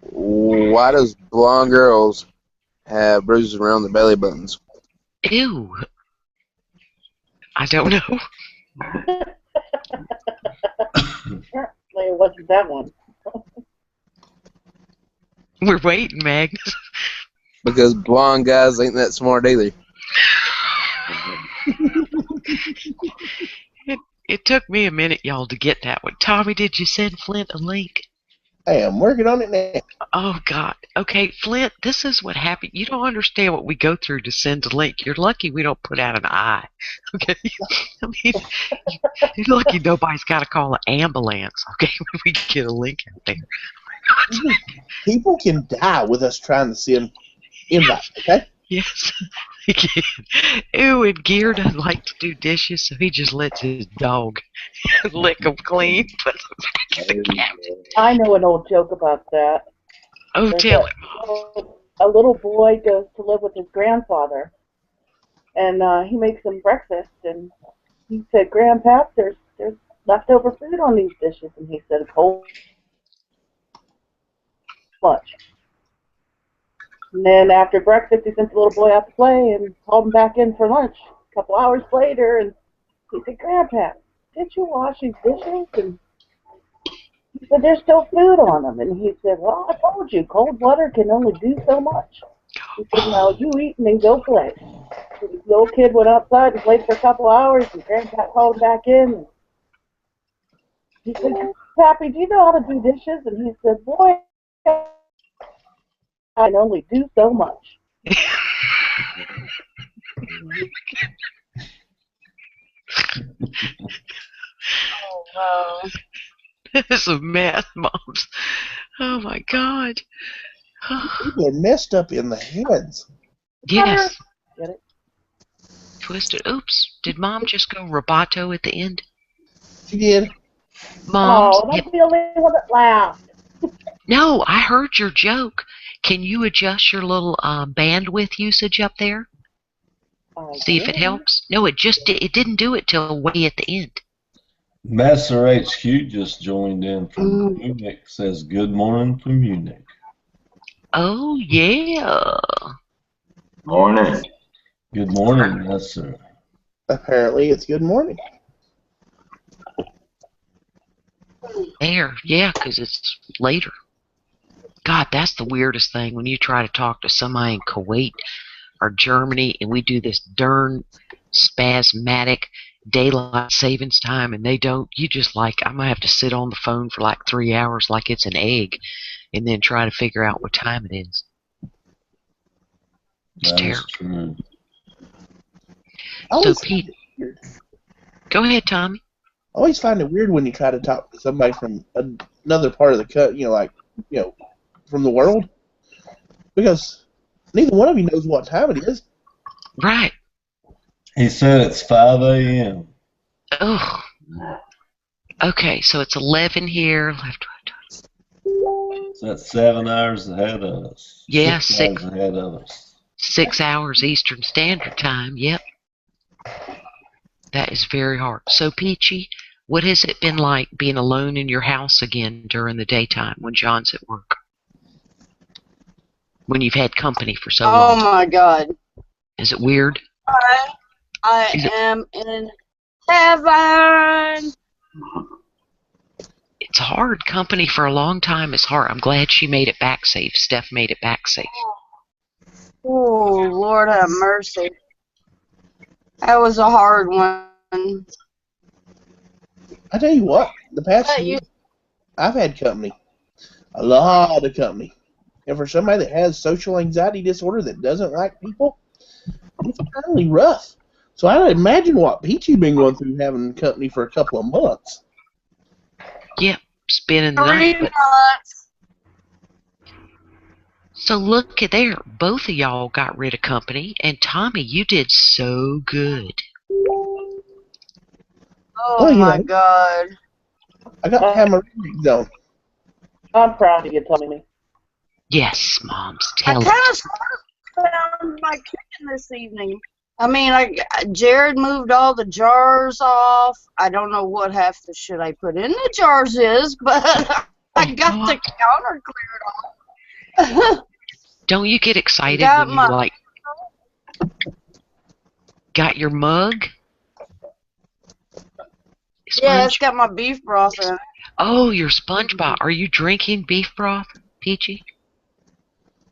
Why does blonde girls have bruises around their belly buttons? Ew. I don't know. Apparently it wasn't that one. We're waiting, Magnus. Because blonde guys ain't that smart either. It took me a minute, y'all, to get that one. Tommy, did you send Flint a link? Hey, I'm working on it now. Oh, God. Okay, Flint, this is what happened. You don't understand what we go through to send a link. You're lucky we don't put out an eye. Okay? I mean, you're lucky nobody's got to call an ambulance, okay, when we get a link out there. People can die with us trying to send invites, okay? Yes. Ew, and Gear doesn't like to do dishes, so he just lets his dog lick them clean. Put them back in the cabinet. I know an old joke about that. Oh, There's tell it. a little boy goes to live with his grandfather, and he makes him breakfast, and he said, "Grandpap, there's leftover food on these dishes," and he said, "Cold much." And then after breakfast, he sent the little boy out to play and called him back in for lunch a couple hours later, and he said, "Grandpap, did you wash these dishes?" And he said, "There's still food on them." And he said, "Well, I told you, cold water can only do so much." He said, "Now you eat and then go play." So the little kid went outside and played for a couple hours, and Grandpa called him back in. And he said, "Pappy, do you know how to do dishes?" And he said, "Boy, I can only do so much." Oh, wow. This is a mess, Moms. Oh, my God. People are messed up in the heads. Yes. Get it? twisted. Oops. Did Mom just go roboto at the end? She did. Mom's Oh, don't be the only one that laughed. No, I heard your joke. Can you adjust your little bandwidth usage up there? See if it helps. No, it didn't do it till way at the end. Master HQ just joined in from Munich. Says good morning from Munich. Oh yeah. Morning. Good morning, Master. Apparently, it's good morning. There, yeah, 'cause it's later. God, that's the weirdest thing when you try to talk to somebody in Kuwait or Germany and we do this darn spasmodic daylight savings time and they don't. You just like, I'm going to have to sit on the phone for like 3 hours like it's an egg and then try to figure out what time it is. It's terrible. True. So, Pete, go ahead, Tommy. I always find it weird when you try to talk to somebody from another part of the from the world, because neither one of you knows what time it is. Right. He said it's 5 a.m. Oh. Okay, so it's 11 here. Left, right. So that's 7 hours ahead of us. Yeah, 6 hours ahead of us. 6 hours Eastern Standard Time. Yep. That is very hard. So, Peachy, what has it been like being alone in your house again during the daytime when John's at work? When you've had company for so long? Oh my God. Is it weird? I am in heaven. It's hard. Company for a long time is hard. I'm glad she made it back safe. Steph made it back safe. Oh, Lord have mercy. That was a hard one. I tell you what, the past year, I've had company. A lot of company. And for somebody that has social anxiety disorder that doesn't like people, it's really rough. So I imagine what Peachy's been going through having company for a couple of months. Yep, spending the 3 night. months. So look at there. Both of y'all got rid of company. And Tommy, you did so good. Oh my God. I got to have my Redneck Zone. I'm proud of you, Tommy. Yes, Moms, I tell kind it. of found my kitchen this evening. I mean, Jared moved all the jars off. I don't know what half the shit I put in the jars is, but I got the counter cleared off. Don't you get excited when you got your mug? Yeah, it's got my beef broth in it. Oh, your SpongeBob. Are you drinking beef broth, Peachy?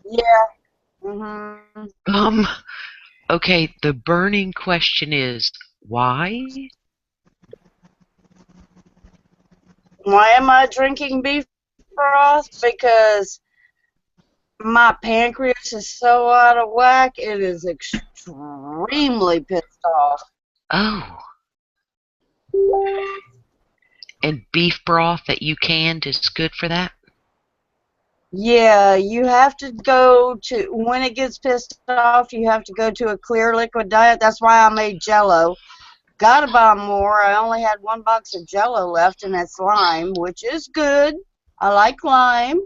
Yeah. Okay, the burning question is, why? Why am I drinking beef broth? Because my pancreas is so out of whack, it is extremely pissed off. Oh. And beef broth that you canned is good for that? Yeah, you have to go to, when it gets pissed off, you have to go to a clear liquid diet. That's why I made Jell-O. Gotta buy more. I only had 1 box of Jell-O left, and that's lime, which is good. I like lime.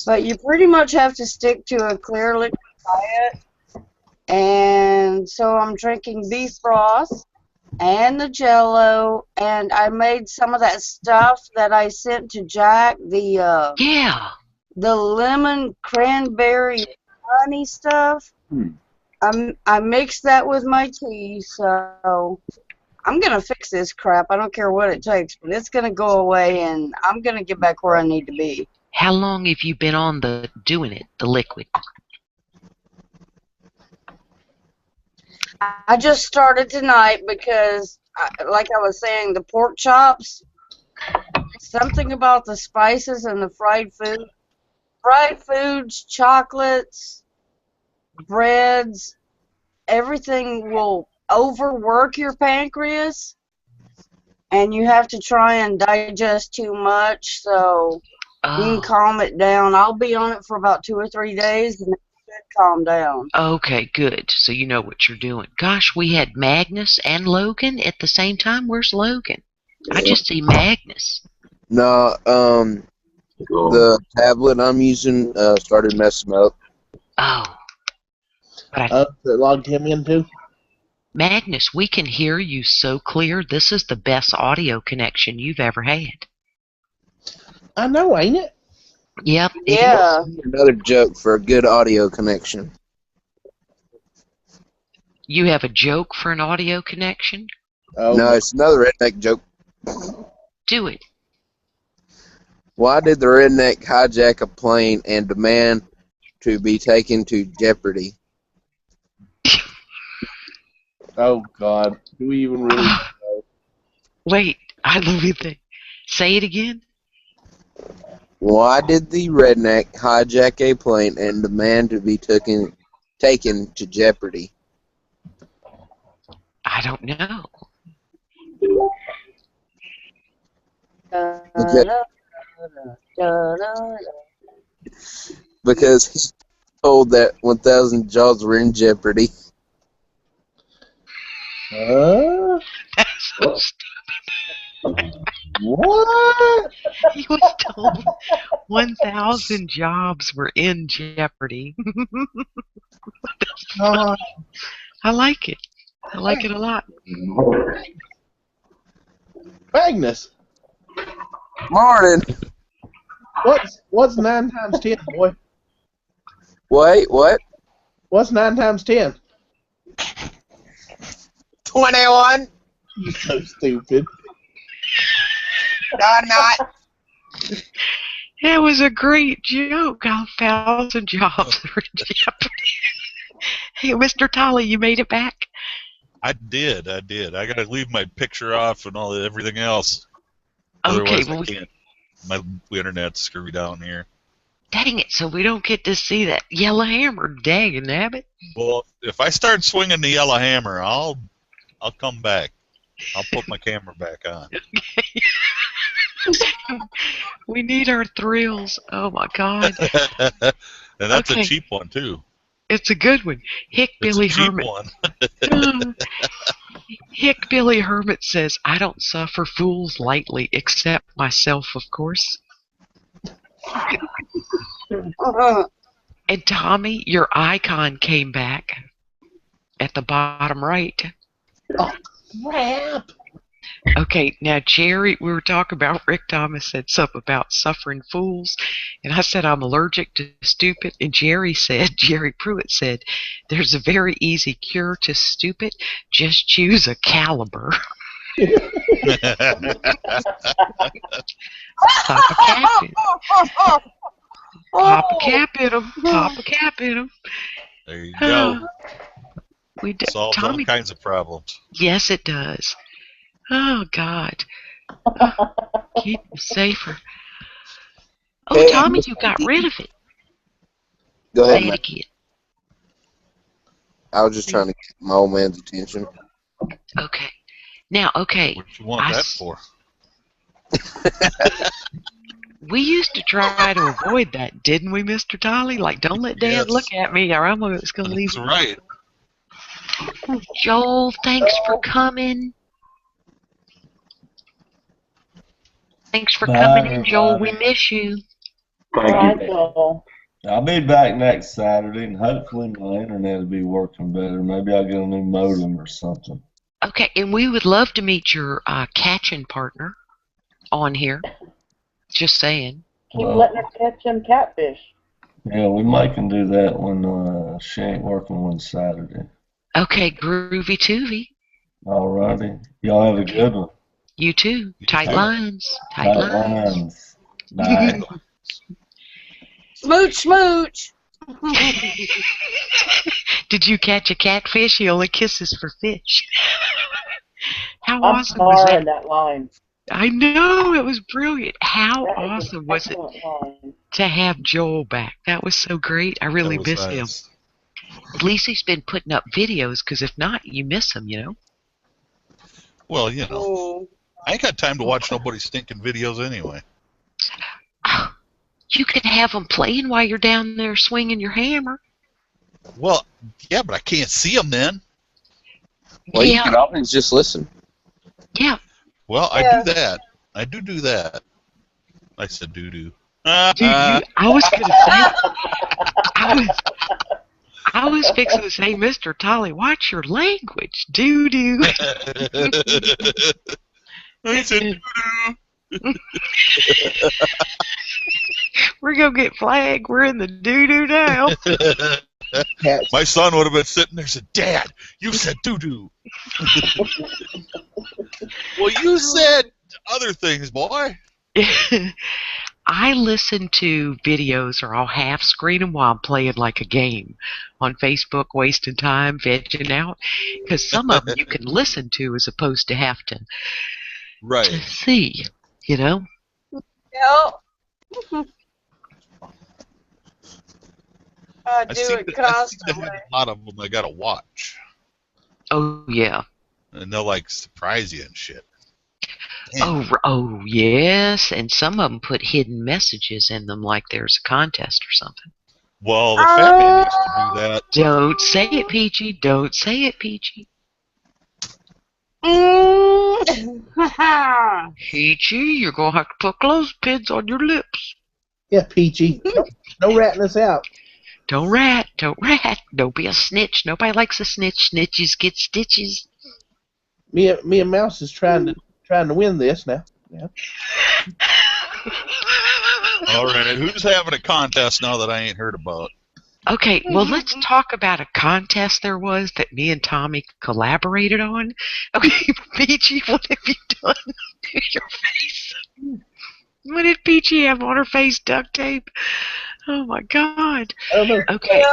But you pretty much have to stick to a clear liquid diet. And so I'm drinking beef broth and the Jell-O, and I made some of that stuff that I sent to Jack, the lemon cranberry honey stuff. I mixed that with my tea, so I'm gonna fix this crap. I don't care what it takes, but it's gonna go away, and I'm gonna get back where I need to be. How long have you been on doing it, the liquid? I just started tonight because, like I was saying, the pork chops, something about the spices and the fried foods, chocolates, breads, everything will overwork your pancreas, and you have to try and digest too much, so you can calm it down. I'll be on it for about 2 or 3 days, and calm down. Okay, good. So you know what you're doing. Gosh, we had Magnus and Logan at the same time. Where's Logan? I just see Magnus. No, the tablet I'm using started messing up. Oh. But It logged him in too? Magnus, we can hear you so clear. This is the best audio connection you've ever had. I know, ain't it? Yep. Yeah. Another joke for a good audio connection. You have a joke for an audio connection? Oh, no, it's another redneck joke. Do it. Why did the redneck hijack a plane and demand to be taken to jeopardy? Oh, God. Do we even really know? Wait, I love you. Say it again. Why did the redneck hijack a plane and demand to be taken to jeopardy? I don't know. Because he told that 1,000 jobs were in jeopardy. That's so stupid. What? He was told 1,000 jobs were in jeopardy. I like it. I like it a lot. Magnus. Morning. What's 9 times 10, boy? Wait, what? What's 9 times 10? 21. You're so stupid. No, not. It was a great joke. 1,000 jobs were in jeopardy. Hey, Mr. Tolley, you made it back? I did. I got to leave my picture off and everything else. Okay, Otherwise, I can't. My internet's screwed down here. Dang it! So we don't get to see that yellow hammer. Dang it, nabbit. Well, if I start swinging the yellow hammer, I'll come back. I'll put my camera back on. We need our thrills. Oh my God. And that's Okay. a cheap one too. It's a good one. Hick It's Billy a cheap Hermit. one. Hick Billy Hermit says, I don't suffer fools lightly, except myself, of course. And Tommy, your icon came back at the bottom right. Oh, crap. Okay, now Jerry, we were talking about, Rick Thomas said something about suffering fools, and I said I'm allergic to stupid, and Jerry Pruitt said, there's a very easy cure to stupid, just choose a caliber. Pop a cap in. Pop a cap in him. Pop a cap in him. There you go. Solves Tommy, all kinds of problems. yes, it does. Oh, God. Keep them safer. Oh, Hey, Tommy, you got rid of it. Go ahead, Say man. it again. I was just trying to get my old man's attention. Okay. Now, okay. What you want that for? We used to try to avoid that, didn't we, Mr. Tolley? Like, don't let Dad look at me, or I'm just going to leave. That's right. Joel, thanks for coming. Thanks for coming in, Joel. We miss you. Thank you. Joel. I'll be back next Saturday, and hopefully my internet will be working better. Maybe I'll get a new modem or something. Okay, and we would love to meet your catching partner on here. Just saying. Keep letting her catch them catfish. Yeah, we might can do that when she ain't working one Saturday. Okay, groovy toovy. Alrighty. Y'all have a good one. You too. Tight lines. Tight lines. Bye. Smooch, smooch. Did you catch a catfish? He only kisses for fish. How I'm awesome was that? that line. I know, it was brilliant. How That is awesome an was it excellent line. to have Joel back? That was so great. I really miss him. At least he's been putting up videos, because if not, you miss him, you know? Well, you know, I ain't got time to watch nobody's stinking videos anyway. You could have them playing while you're down there swinging your hammer. Well, yeah, but I can't see them then. Well, you can always just listen. Yeah. Well, I do that. I do that. I said doo-doo. I was going to say, I was fixing to say, Mr. Tolly, watch your language, doo-doo. I said doo-doo. We're going to get flagged. We're in the doo-doo now. My son would have been sitting there and said, Dad, you said doo-doo. Well, you said other things, boy. I listen to videos or I'll half screen them while I'm playing like a game on Facebook, wasting time, vegging out. Because some of them you can listen to as opposed to have to see, you know? Yep. I do seem it to constantly. have a lot of them I got to watch. Oh, yeah. And they'll, like, surprise you and shit. Oh, yes. And some of them put hidden messages in them like there's a contest or something. Well, the fat man used to do that. Don't say it, Peachy. Don't say it, Peachy. Peachy, you're going to have to put clothespins on your lips. Yeah, Peachy. No ratting us out. Don't rat. Don't rat. Don't be a snitch. Nobody likes a snitch. Snitches get stitches. Me and Mouse is trying to win this now. Yeah. All right, who's having a contest now that I ain't heard about? Okay, well, let's talk about a contest there was that me and Tommy collaborated on. Okay, Peachy, what have you done to your face? What did Peachy have on her face? Duct tape? Oh, my God. Okay,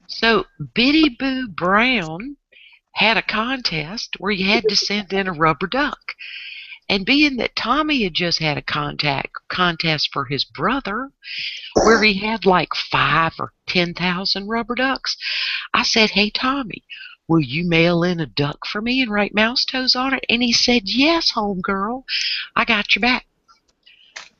so Biddy Boo Brown had a contest where you had to send in a rubber duck. And being that Tommy had just had a contest for his brother, where he had like 5,000 or 10,000 rubber ducks, I said, "Hey, Tommy, will you mail in a duck for me and write mouse toes on it?" And he said, "Yes, homegirl, I got your back."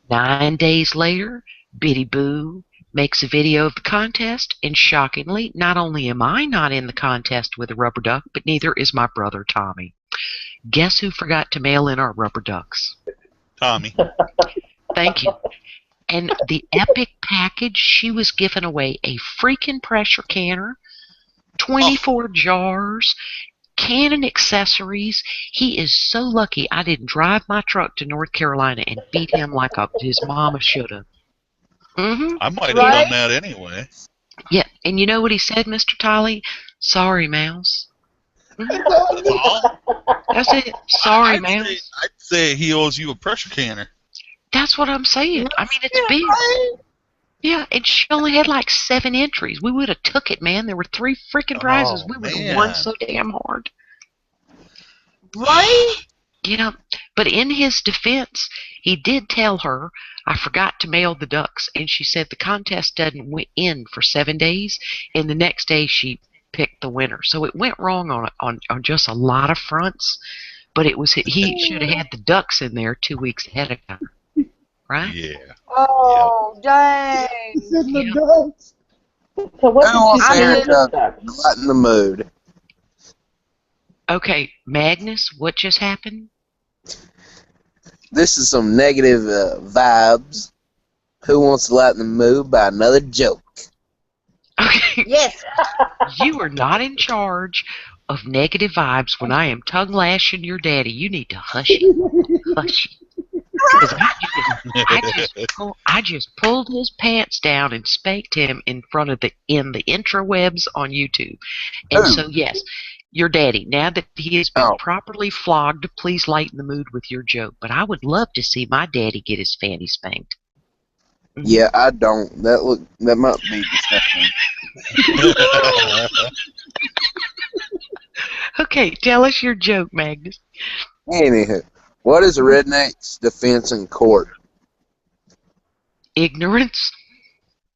9 days later, Biddy Boo makes a video of the contest, and shockingly, not only am I not in the contest with a rubber duck, but neither is my brother Tommy. Guess who forgot to mail in our rubber ducks? Tommy. Thank you. And the epic package, she was giving away a freaking pressure canner, 24 jars, cannon accessories. He is so lucky I didn't drive my truck to North Carolina and beat him like his mama should have. I might have done that anyway. Yeah, and you know what he said, Mr. Tolly? "Sorry, Mouse." That's it. Sorry, Mouse. I'd say he owes you a pressure canner. That's what I'm saying. I mean, it's big. Yeah, and she only had like 7 entries. We would have took it, man. There were 3 freaking prizes. We would have won so damn hard. Right? Yeah, but in his defense, he did tell her, "I forgot to mail the ducks," and she said the contest doesn't end for 7 days, and the next day she picked the winner. So it went wrong on just a lot of fronts, but it was he should have had the ducks in there 2 weeks ahead of time, right? Yeah. Oh, dang. So what Who wants to hear did you lighten the mood? Okay, Magnus, what just happened? This is some negative vibes. Who wants to lighten the mood by another joke? Okay. Yes. You are not in charge of negative vibes when I am tongue lashing your daddy. You need to hush it. Hush it. Because I just pulled his pants down and spanked him in the intrawebs on YouTube. And so, yes, your daddy, now that he has been properly flogged, please lighten the mood with your joke. But I would love to see my daddy get his fanny spanked. Yeah, I don't. That might be disgusting. Okay, tell us your joke, Magnus. Anywho, what is a redneck's defense in court? Ignorance.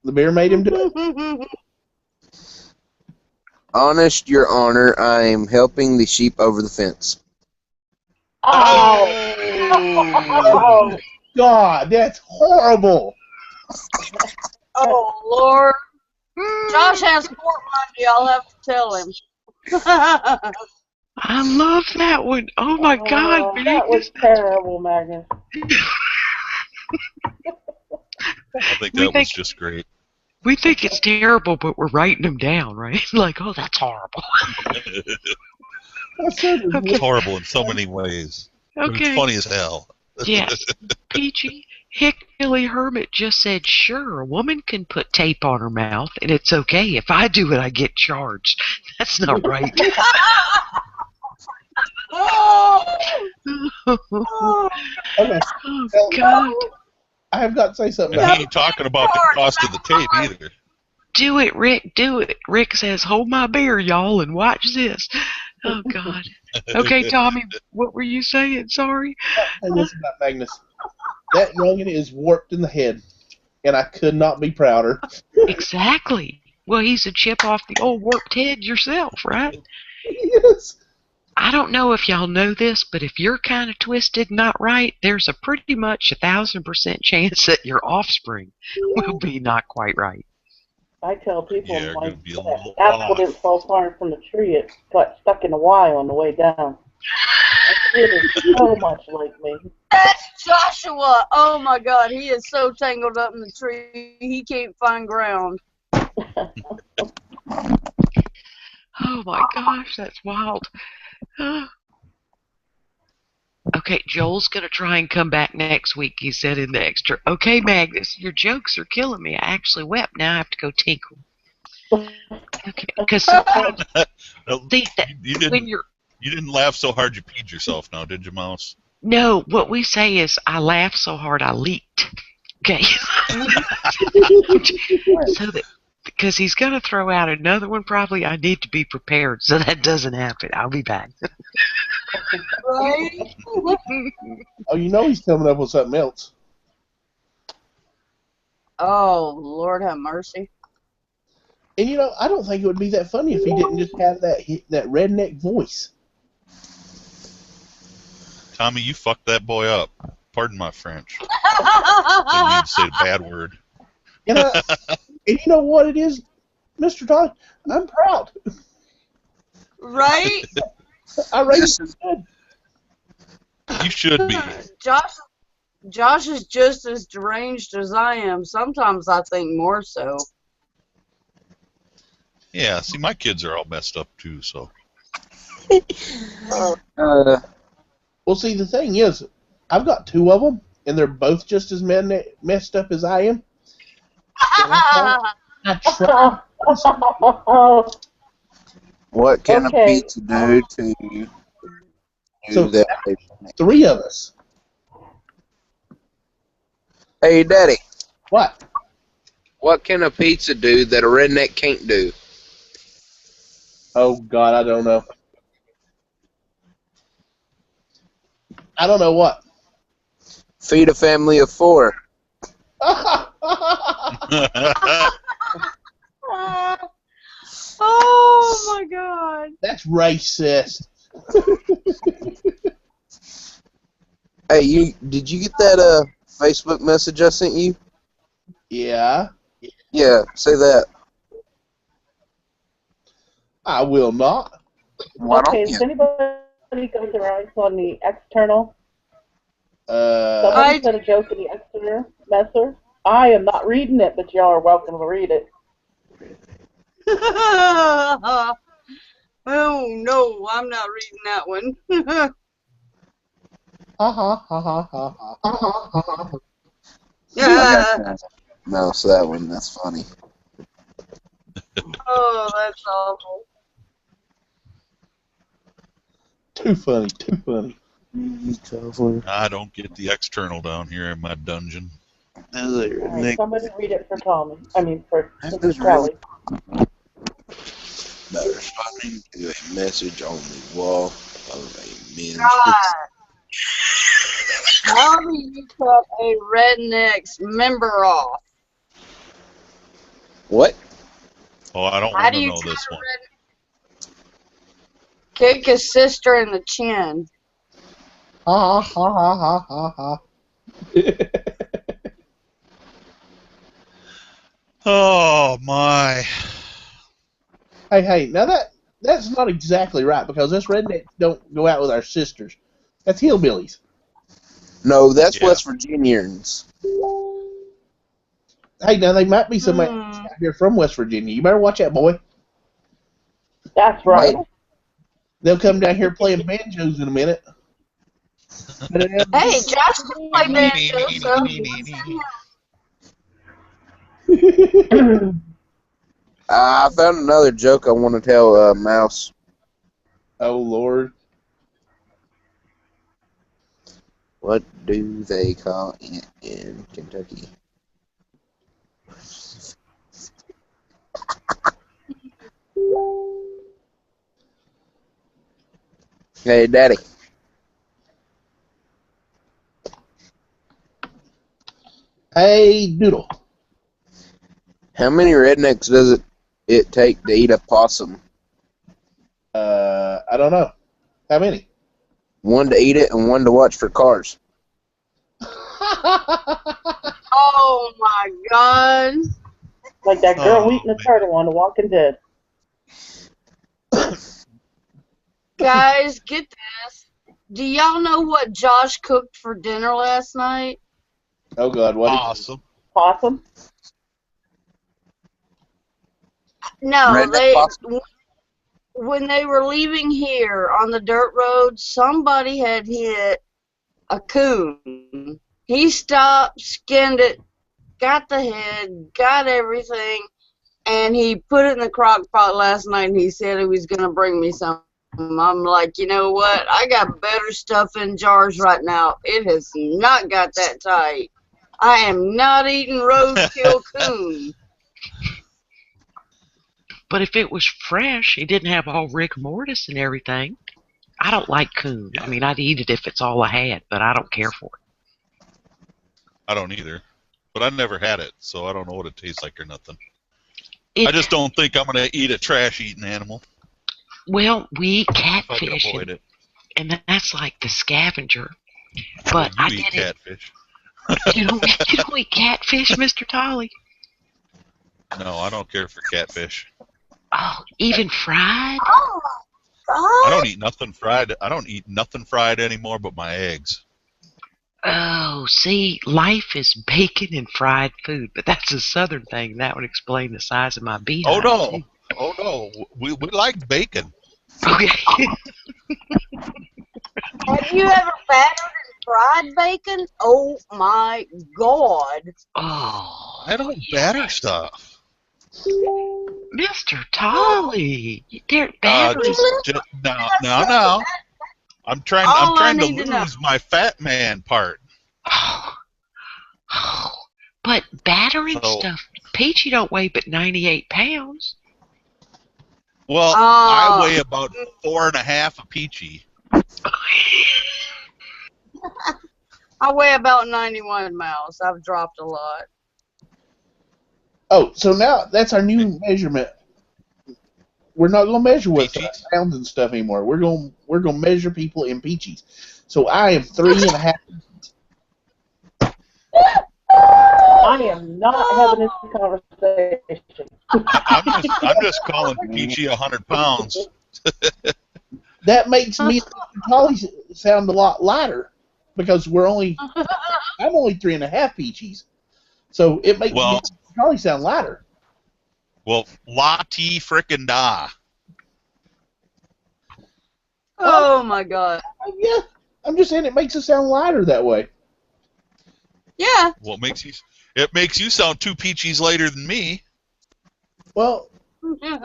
The bear made him do it. Honest, Your Honor, I am helping the sheep over the fence. Oh God, that's horrible. Oh, Lord. Josh has court Monday. I'll have to tell him. I love that one. Oh my God, that was terrible, Magnus. I think that was just great. We think it's terrible, but we're writing them down, right? Like, oh, that's horrible. It's horrible in so many ways. But it's Okay. funny as hell. Yeah. Peachy Hickory Hermit just said, sure, a woman can put tape on her mouth, and it's okay. If I do it, I get charged. That's not right. Okay. Oh, God. I have got to say something. And he ain't talking about the cost of the tape either. Do it, Rick. Do it. Rick says, hold my beer, y'all, and watch this. Oh, God. Okay, Tommy, what were you saying? Sorry. Hey, listen about Magnus. That youngin is warped in the head, and I could not be prouder. Exactly. Well, he's a chip off the old warped head yourself, right? Yes. I don't know if y'all know this, but if you're kind of twisted and not right, there's a pretty much 1,000% chance that your offspring will be not quite right. I tell people, Yeah, my gonna be a little apple didn't fall far from the tree. It got stuck in the Y on the way down. That kid is so much like me. That's Joshua. Oh my God, he is so tangled up in the tree, he can't find ground. Oh my gosh, that's wild. Okay, Joel's going to try and come back next week, he said in the extra. Okay, Magnus, your jokes are killing me. I actually wept. Now I have to go tinkle. Okay, because sometimes you didn't laugh so hard you peed yourself now, did you, Mouse? No, what we say is, I laughed so hard I leaked. Okay. So that, because he's going to throw out another one probably, I need to be prepared so that doesn't happen. I'll be back. Right? Oh, you know he's coming up with something else. Oh, Lord have mercy. And you know, I don't think it would be that funny if he didn't just have that redneck voice. Tommy, you fucked that boy up. Pardon my French. Didn't mean to say a bad word. And you know what it is, Mr. Todd? I'm proud. Right? I raised his head. You should be. Josh is just as deranged as I am. Sometimes I think more so. Yeah, see, my kids are all messed up too, so. Well, see, the thing is, I've got two of them, and they're both just as messed up as I am. I try. What can a pizza do to So that? Three of us. Hey, Daddy. What? What can a pizza do that a redneck can't do? Oh, God, I don't know. I don't know what. Feed a family of 4. Oh, my God. That's racist. Hey, did you get that Facebook message I sent you? Yeah. Yeah, say that. I will not. Why don't Has anybody got their eyes on the external? I Somebody said a joke in the external messer. I am not reading it, but y'all are welcome to read it. Oh, no, I'm not reading that one. Yeah. No, so that one, that's funny. Oh, that's awful. Too funny, too funny. I don't get the external down here in my dungeon. Right, somebody read it for Tommy. I mean, for Kelly. About responding to a message on the wall of a men's. How do you cut a redneck's member off? What? Oh, I don't want to know this one. Kick his sister in the chin. Ha ha ha ha ha ha. Oh my! Hey, now that's not exactly right because us rednecks don't go out with our sisters. That's hillbillies. No, that's Yeah. West Virginians. Hey, now they might be somebody out here from West Virginia. You better watch out, boy. That's right. They'll come down here playing banjos in a minute. Hey, Josh can play banjo, so I found another joke I want to tell, Mouse. Oh, Lord. What do they call it in Kentucky? Hey, Daddy. Hey, Doodle. How many rednecks does it take to eat a possum? I don't know. How many? One to eat it and one to watch for cars. oh my God. Like that girl eating the turtle on The Walking Dead. Guys, get this. Do y'all know what Josh cooked for dinner last night? Oh, God. What? Awesome. Possum? No, when they were leaving here on the dirt road, somebody had hit a coon. He stopped, skinned it, got the head, got everything, and he put it in the crock pot last night, and he said he was going to bring me some. I'm like, you know what? I got better stuff in jars right now. It has not got that tight. I am not eating roadkill coon. But if it was fresh, it didn't have all rigor mortis and everything. I don't like coon. I mean, I'd eat it if it's all I had, but I don't care for it. I don't either. But I never had it, so I don't know what it tastes like or nothing. I just don't think I'm going to eat a trash-eating animal. Well, we eat If I catfish, can avoid it. and that's like the scavenger. But Well, I you eat did catfish. You don't eat catfish, Mr. Tolly? No, I don't care for catfish. Oh, even fried? Oh, I don't eat nothing fried. I don't eat nothing fried anymore but my eggs. Oh, see, life is bacon and fried food, but that's a southern thing. That would explain the size of my behind. Oh no, we like bacon. Okay. Have you ever battered and fried bacon? Oh my God. Oh. I don't batter stuff. Mr. Tolly, they're batteries. Now. I'm trying to lose my fat man part. But battering stuff, Peachy don't weigh but 98 pounds. Well, I weigh about 4.5 a Peachy. I weigh about 91 miles. I've dropped a lot. Oh, so now that's our new measurement. We're not going to measure with pounds and stuff anymore. We're going to measure people in peaches. So I am 3.5. I am not having this conversation. I'm just calling Peachy 100 pounds. That makes me probably sound a lot lighter because I'm only 3.5 peaches. So it makes me probably sound lighter. Well, la-ti frickin' da. Oh my God. Yeah, I'm just saying it makes it sound lighter that way. Yeah. Well, it makes you sound 2 peaches lighter than me. Well, you like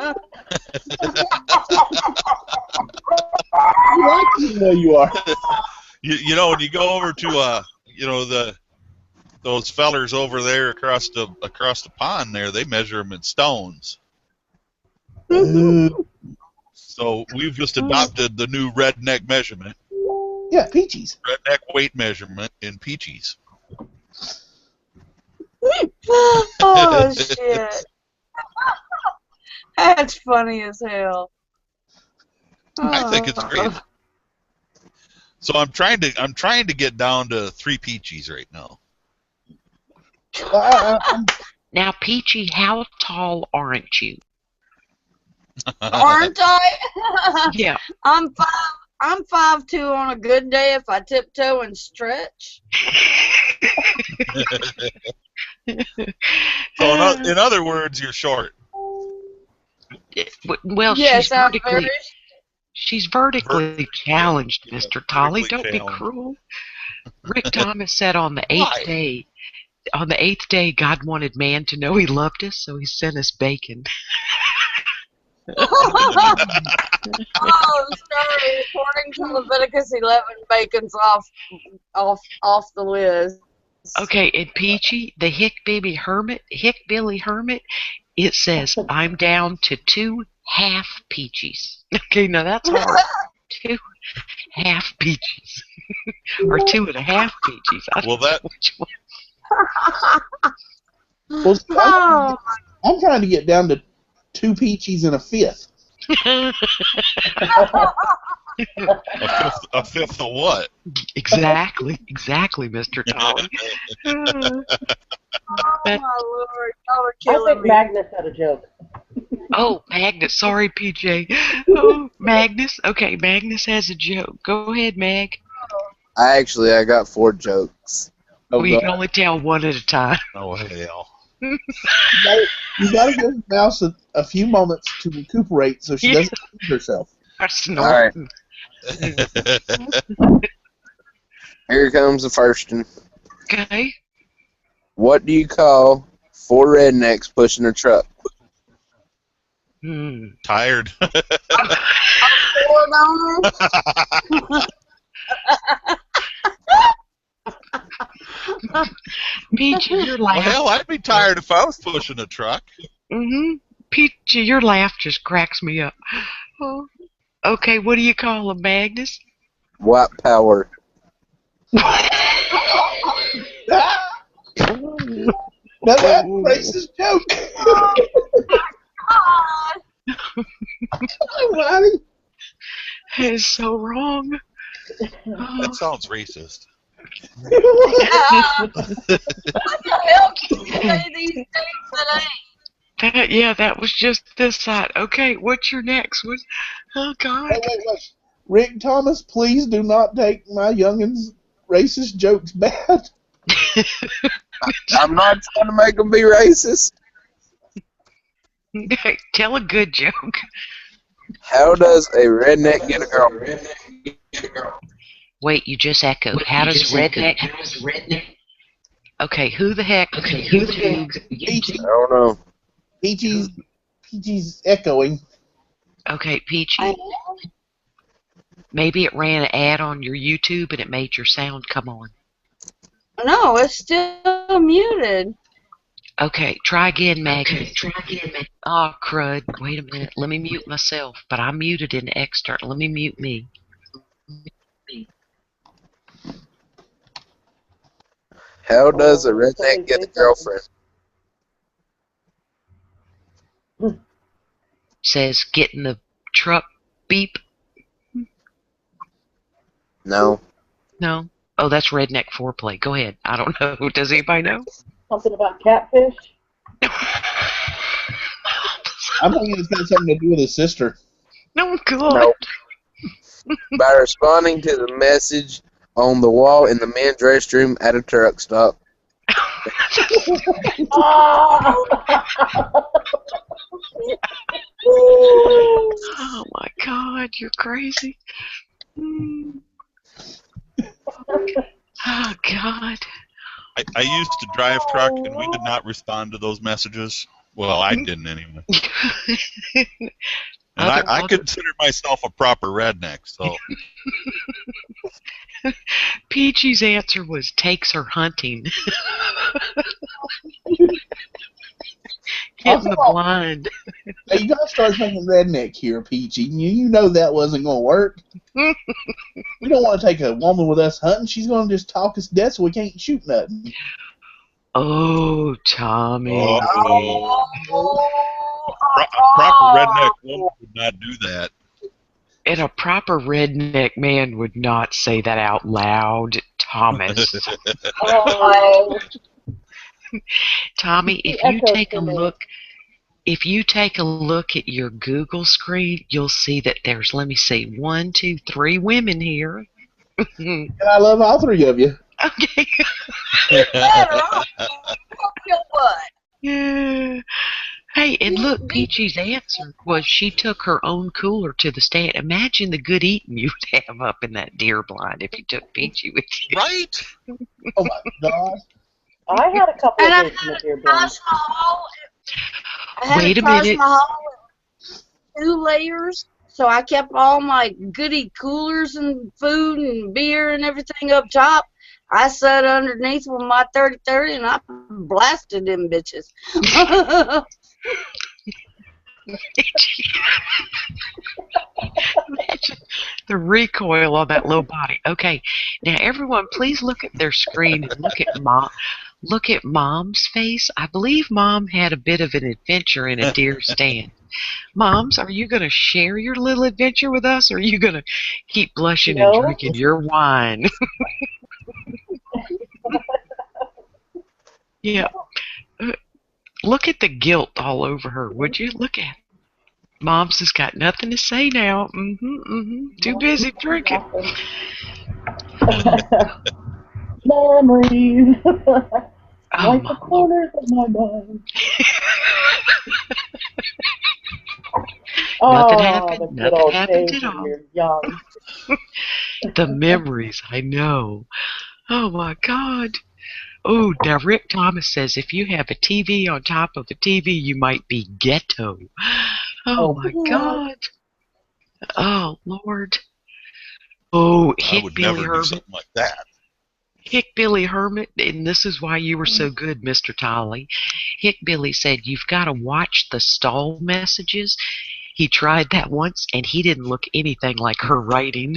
even though you are. You know, when you go over to those fellers over there across the pond there, they measure them in stones. So we've just adopted the new redneck measurement. Yeah, peaches. Redneck weight measurement in peaches. Oh shit. That's funny as hell. I think it's great. So I'm trying to get down to 3 peaches right now. Now, Peachy, how tall aren't you? Aren't I? Yeah. I'm 5'2" on a good day if I tiptoe and stretch. So in other words, you're short. Well, yes, she's vertically challenged, Mr. Tolly. Don't be cruel. Rick Thomas said on the eighth day, God wanted man to know he loved us, so he sent us bacon. Oh, sorry. According to Leviticus 11, bacon's off the list. Okay, and Peachy, the Hick Billy Hermit, it says, I'm down to 2 half peaches. Okay, now that's hard. 2 half peaches. Or 2.5 peaches. I don't know which one. Well, I'm trying to get down to 2 peaches and a fifth. A fifth of what? Exactly, Mr. Tolly. Oh my Lord, y'all are killing I think me. Magnus had a joke. Oh, Magnus. Sorry, PJ. Oh, Magnus. Okay, Magnus has a joke. Go ahead, Mag. I got 4 jokes. Well, you can only tell one at a time. Oh, hell. You gotta give the mouse a few moments to recuperate so she doesn't hurt herself. All right. Here comes the first one. Okay. What do you call 4 rednecks pushing a truck? Tired. Peachy, your laugh. Well, hell, I'd be tired if I was pushing a truck. Peachy, your laugh just cracks me up. Oh. Okay, what do you call them, Magnus? White power. Now that's a racist joke. That is so wrong. That sounds racist. What the hell can you say these days today? Yeah, that was just this side. Okay, what's your next one? Oh, God. Wait. Rick Thomas, please do not take my youngin's racist jokes bad. I'm not trying to make them be racist. Tell a good joke. How does a redneck get a girl? Wait, you just echoed. How does redneck? Okay, who the heck? Peachy. I don't know. Peachy's echoing. Okay, Peachy. Maybe it ran an ad on your YouTube and it made your sound come on. No, it's still muted. Okay, try again, Maggie. Oh, crud. Wait a minute. Let me mute myself. But I'm muted in external. Let me mute me. How does a redneck get a girlfriend? Says get in the truck, beep. No. No? Oh, that's redneck foreplay. Go ahead. I don't know. Does anybody know? Something about catfish? I'm thinking it's got something to do with his sister. No, God. No. By responding to the message on the wall in the men's restroom at a truck stop. Oh, my God. You're crazy. Oh, God. I used to drive truck, and we did not respond to those messages. Well, I didn't anyway. And I consider myself a proper redneck, so. Peachy's answer was takes her hunting. Getting the blind. Now you gotta start thinking redneck here, Peachy. You know that wasn't gonna work. We don't want to take a woman with us hunting. She's gonna just talk us dead so we can't shoot nothing. Oh, Tommy. A proper redneck woman would not do that. And a proper redneck man would not say that out loud, Thomas. Tommy, if you take a look at your Google screen, you'll see that there's, let me see, 1, 2, 3 women here. And I love all three of you. Okay. Yeah. Hey, and look, Peachy's answer was she took her own cooler to the stand. Imagine the good eating you would have up in that deer blind if you took Peachy with you. Right? Oh my God. I had a couple of days in the deer blind. I had Wait a a Taj minute. Mahal with 2 layers, so I kept all my goody coolers and food and beer and everything up top. I sat underneath with my 30-30 and I blasted them bitches. The recoil on that little body. Okay, now everyone, please look at their screen and look at Mom's face. I believe Mom had a bit of an adventure in a deer stand. Moms, are you going to share your little adventure with us, or are you going to keep blushing and drinking your wine? Yeah. Look at the guilt all over her, would you? Look at it. Mom's has got nothing to say now. Too busy drinking. Memories. Like the corners of my mind. Nothing happened. The Nothing good old happened days at when all. you're young. The memories, I know. Oh my God. Oh, now Rick Thomas says if you have a TV on top of a TV, you might be ghetto. Oh my God. Oh Lord. Oh, I would never do something like that. Hickbilly Hermit, and this is why you were so good, Mr. Tolley. Hickbilly said you've got to watch the stall messages. He tried that once, and he didn't look anything like her writing.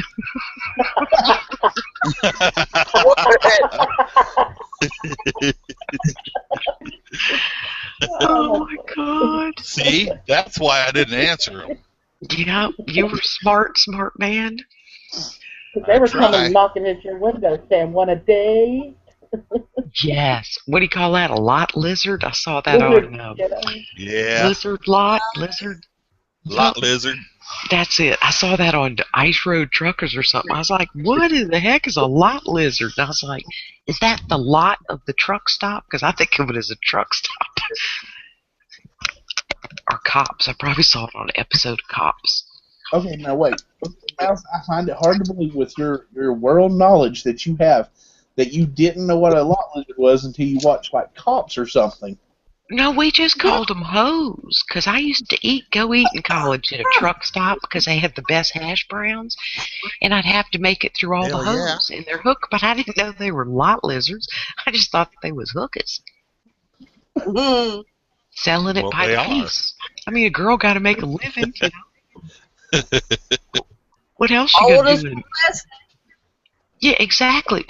Oh my God. See, that's why I didn't answer him. Yeah, you were smart man. They were coming knocking at your window saying, "Want a date?" Yes. What do you call that? A lot lizard? I saw that on yeah. Lizard. Lot lizard. That's it. I saw that on Ice Road Truckers or something. I was like, what in the heck is a lot lizard? And I was like, is that the lot of the truck stop? Because I think of it as a truck stop. Or Cops. I probably saw it on an episode of Cops. Okay, now wait. Mouse, I find it hard to believe with your world knowledge that you have that you didn't know what a lot lizard was until you watched like Cops or something. No, we just called them hoes. Because I used to go eat in college at a truck stop because they had the best hash browns. And I'd have to make it through all the hoes in their hook. But I didn't know they were lot lizards. I just thought they was hookers. Selling it by the piece. I mean, a girl got to make a living, you know. What else you gonna do? Yeah, exactly.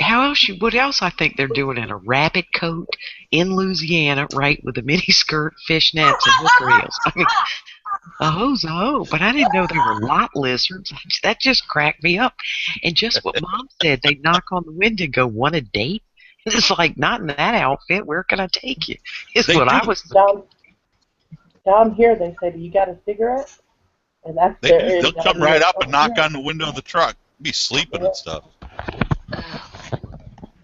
What else I think they're doing in a rabbit coat in Louisiana, right, with a mini skirt, fishnets, and hook reels. I mean, a hoe's a hoe, but I didn't know they were lot lizards. That just cracked me up. And just what Mom said, they knock on the window and go, "Want a date?" It's like, not in that outfit. Where can I take you? Is what I was thinking. Down here, they say, "Do you got a cigarette?" And that's they'll come right up and knock on the window of the truck. Be sleeping and stuff.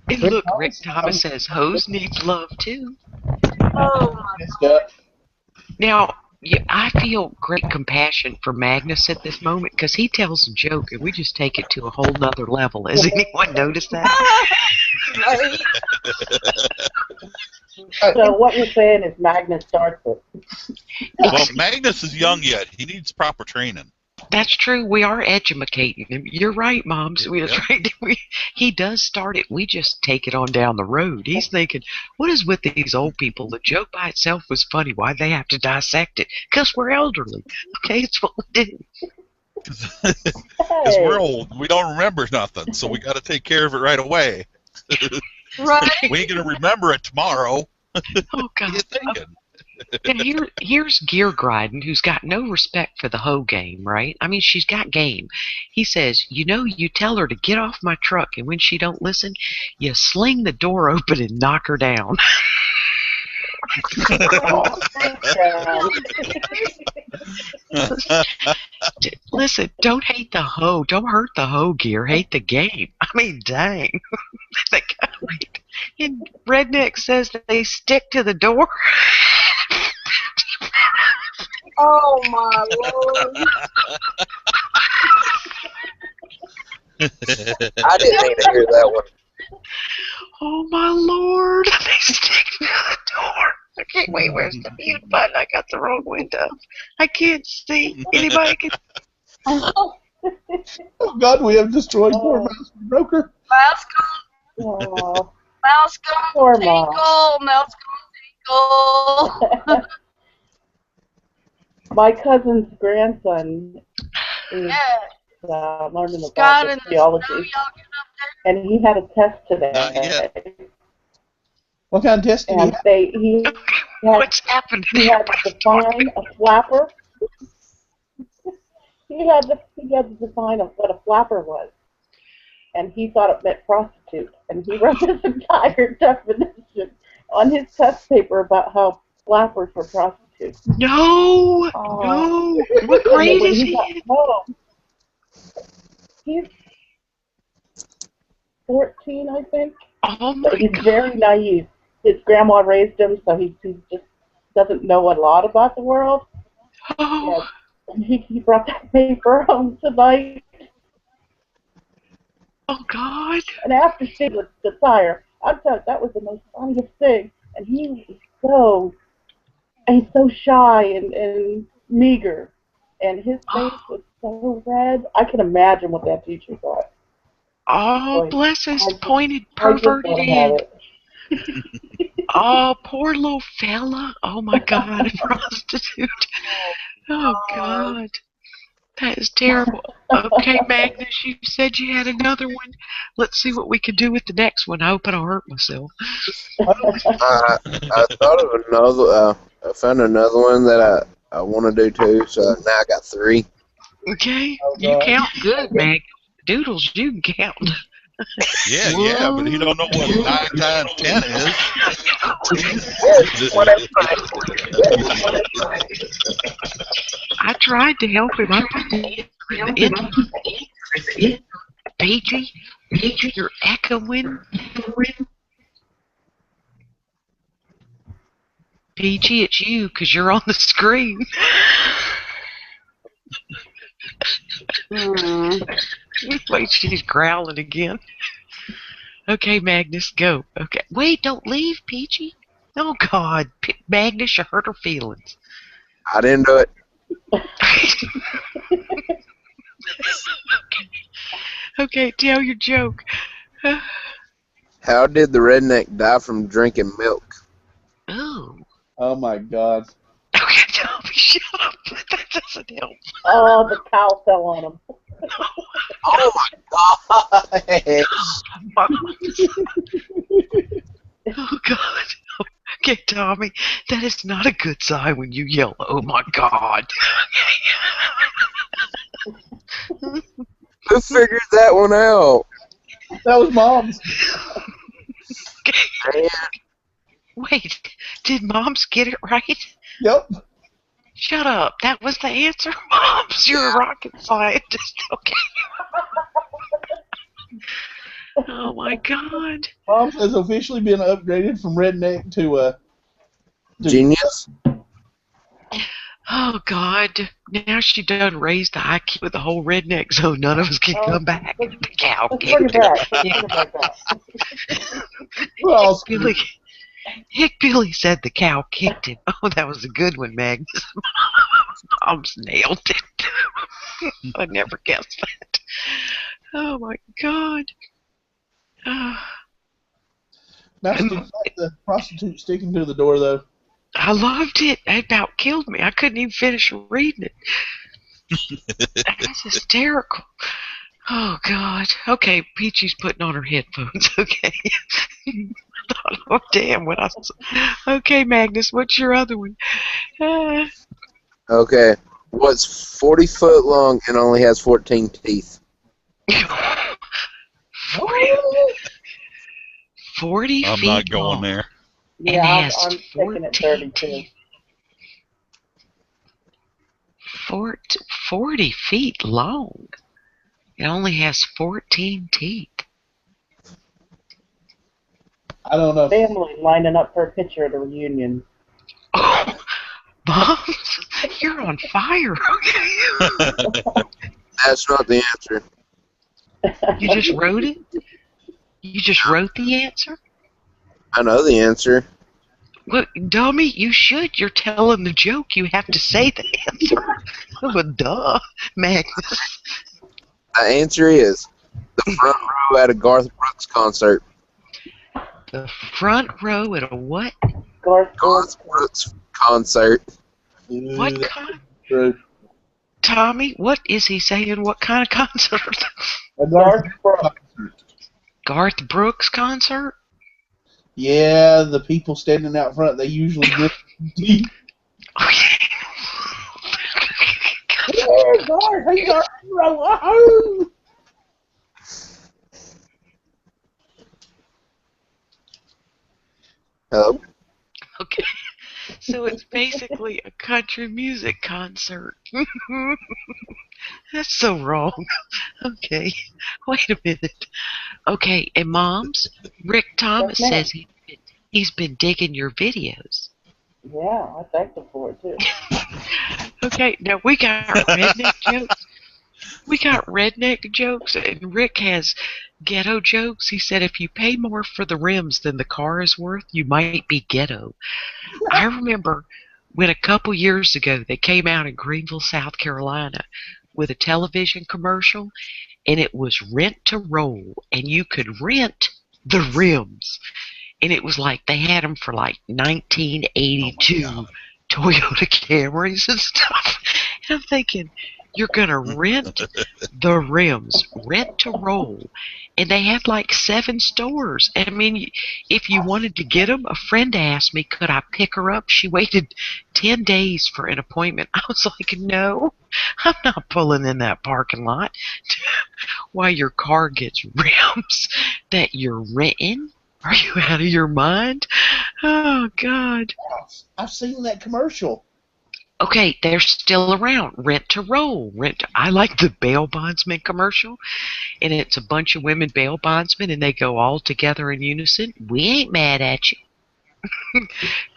And look, Rick Thomas says hoes needs love too. Oh my God. Now, I feel great compassion for Magnus at this moment because he tells a joke and we just take it to a whole nother level. Has anyone noticed that? So what you're saying is Magnus starts it. Well, Magnus is young yet. He needs proper training. That's true. We are educating him. You're right, Moms. He does start it. We just take it on down the road. He's thinking, what is with these old people? The joke by itself was funny. Why they have to dissect it? Because we're elderly. Okay, it's what we do. Because we're old. We don't remember nothing, so we got to take care of it right away. Right. We ain't going to remember it tomorrow. Oh, God. What are you thinking? Now here's Gear Gryden, who's got no respect for the hoe game, right? I mean, she's got game. He says, you tell her to get off my truck, and when she don't listen, you sling the door open and knock her down. Listen, don't hate the hoe. Don't hurt the hoe gear. Hate the game. I mean, dang. And Redneck says that they stick to the door. Oh my lord. I didn't need to hear that one. Oh my lord. They stick to the door. Okay, wait, where's the mute button? I got the wrong window. I can't see. Anybody can. Oh God, we have destroyed poor Mouse Broker. Mouse gone. Oh, Mouse gone. poor Tinkle. Mouse gone. Tinkle. my cousin's grandson is learning Scott about and the theology, and he had a test today. Not yet. What kind of test did he have? What's happened? He had to define a flapper. He had to define what a flapper was, and he thought it meant prostitute. And he wrote this entire definition on his test paper about how flappers were prostitutes. No, no. What grade is he in? He's 14, I think. Oh my But he's God. very naive. His grandma raised him, so he just doesn't know a lot about the world. Oh. And he brought that paper home tonight. Oh God. And after seeing the tire, I thought that was the most funniest thing. And he's so shy and meager. And his face was so red. I can imagine what that teacher thought. Oh, Boy, bless his pointed, I just perverted want to have head. it. Oh, poor little fella. Oh my God, a prostitute. Oh God. That is terrible. Okay, Magnus, you said you had another one. Let's see what we can do with the next one. I hope I don't hurt myself. I thought of another. I found another one that I want to do too. So now I got 3. Okay, you count good, Mag. Doodles, you can count. Yeah, but he don't know what 9 times 10 is. I tried to help him. I put the Peachy, you're echoing. Peachy, it's you, because you're on the screen. Wait, she's growling again. Okay, Magnus, go. Okay. Wait, don't leave, Peachy. Oh, God. Magnus, you hurt her feelings. I didn't do it. Okay, tell your joke. How did the redneck die from drinking milk? Oh. Oh my God. Okay, tell me, shut up. That doesn't help. Oh, the cow fell on him. Oh my God. Oh, God. Okay, Tommy, that is not a good sign when you yell, oh, my God. Who figured that one out? That was Mom's. Wait, did Mom's get it right? Yep. Shut up. That was the answer? Mom's, you're a rocket scientist. Okay. Oh, my God. Mom's has officially been upgraded from redneck to genius. Oh, God. Now she done raised the IQ with the whole redneck zone. None of us can come back. The cow kicked him. Hick Billy said the cow kicked him. Oh, that was a good one, Magnus. Mom's nailed it. I never guessed that. Oh, my God. Mouse didn't like the prostitute sticking to the door, though. I loved it. It about killed me. I couldn't even finish reading it. That's hysterical. Oh, God. Okay, Peachy's putting on her headphones. Okay. Oh, damn. Okay, Magnus, what's your other one? Okay. What's 40 foot long and only has 14 teeth? 40 I'm feet not going long. there. Yeah, and it has I'm thinking at 32. teeth. 40 feet long. It only has 14 teeth. I don't know. Family lining up for a picture at a reunion. Oh, Mom, you're on fire. That's not the answer. You just wrote it? You just wrote the answer? I know the answer. Look, dummy, you should. You're telling the joke. You have to say the answer. But duh, Magnus. The answer is the front row at a Garth Brooks concert. The front row at a what? Garth Brooks concert. What kind? Tommy, what is he saying? What kind of concert? A Garth Brooks. Garth Brooks concert? Yeah, the people standing out front, they usually grip teeth. Yeah, Garth, he's our hero. Wahoo! Hello? Okay. So it's basically a country music concert. That's so wrong. Okay. Wait a minute. Okay, and Moms, Rick Thomas says he's been digging your videos. Yeah, I thanked him for it, too. Okay, now we got redneck jokes. We got redneck jokes, and Rick has ghetto jokes. He said if you pay more for the rims than the car is worth, you might be ghetto. I remember when a couple years ago they came out in Greenville, South Carolina with a television commercial, and it was rent to roll, and you could rent the rims. And it was like they had them for like 1982 Toyota Camrys and stuff. And I'm thinking, you're going to rent the rims, rent to roll. And they had like 7 stores. And I mean, if you wanted to get them, a friend asked me, could I pick her up? She waited 10 days for an appointment. I was like, no, I'm not pulling in that parking lot while your car gets rims that you're renting. Are you out of your mind? Oh, God. I've seen that commercial. Okay, they're still around. Rent to roll. I like the bail bondsman commercial, and it's a bunch of women bail bondsmen, and they go all together in unison. We ain't mad at you.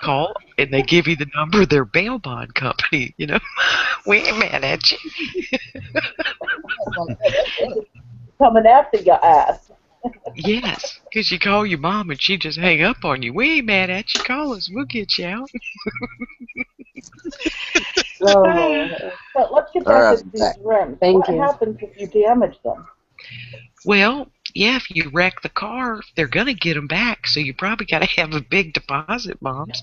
Call, and they give you the number of their bail bond company. You know, we ain't mad at you. Coming after your ass. Yes, because you call your mom and she just hang up on you. We ain't mad at you. Call us. We'll get you out. But let's get back to these rims. What happens if you damage them? Well, yeah, if you wreck the car, they're going to get them back, so you probably got to have a big deposit, Moms.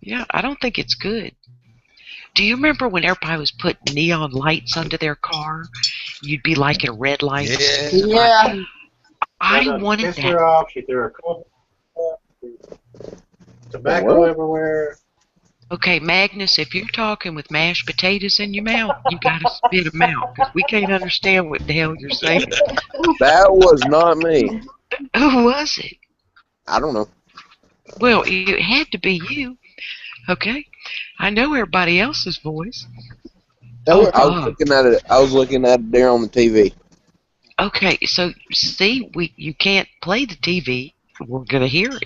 Yeah, I don't think it's good. Do you remember when everybody was putting neon lights under their car? You'd be like in a red light. Yeah. I wanted that. Her off. She threw her coat. Tobacco everywhere. Okay, Magnus, if you're talking with mashed potatoes in your mouth, you gotta spit them out, because we can't understand what the hell you're saying. That was not me. Who was it? I don't know. Well, it had to be you. Okay, I know everybody else's voice. I was looking at it there on the TV. Okay, so see, you can't play the TV. We're gonna hear it.